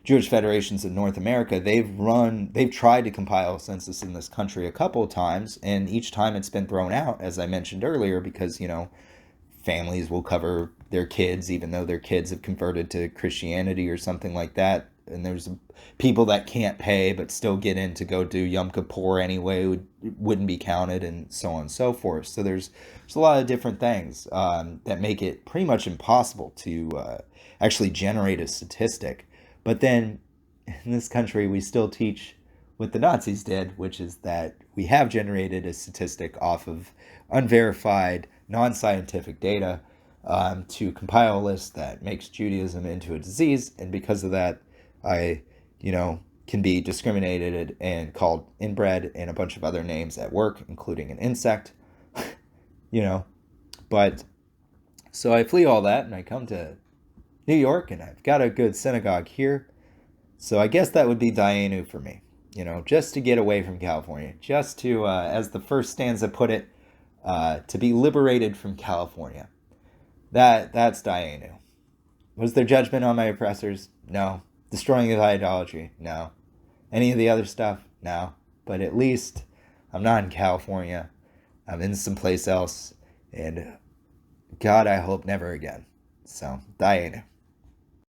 Jewish federations in North America, they've tried to compile a census in this country a couple of times, and each time it's been thrown out, as I mentioned earlier, because, families will cover their kids, even though their kids have converted to Christianity or something like that. And there's people that can't pay but still get in to go do Yom Kippur anyway, wouldn't be counted, and so on and so forth. So there's a lot of different things that make it pretty much impossible to actually generate a statistic. But then in this country, we still teach what the Nazis did, which is that we have generated a statistic off of unverified, non-scientific data to compile a list that makes Judaism into a disease. And because of that, I, can be discriminated and called inbred and a bunch of other names at work, including an insect, But so I flee all that and I come to New York, and I've got a good synagogue here. So I guess that would be Dayenu for me, just to get away from California, just to, as the first stanza put it, to be liberated from California. That's Dayenu. Was there judgment on my oppressors? No. Destroying of idolatry? No. Any of the other stuff? No. But at least I'm not in California. I'm in someplace else, and God, I hope never again. So, Dayenu.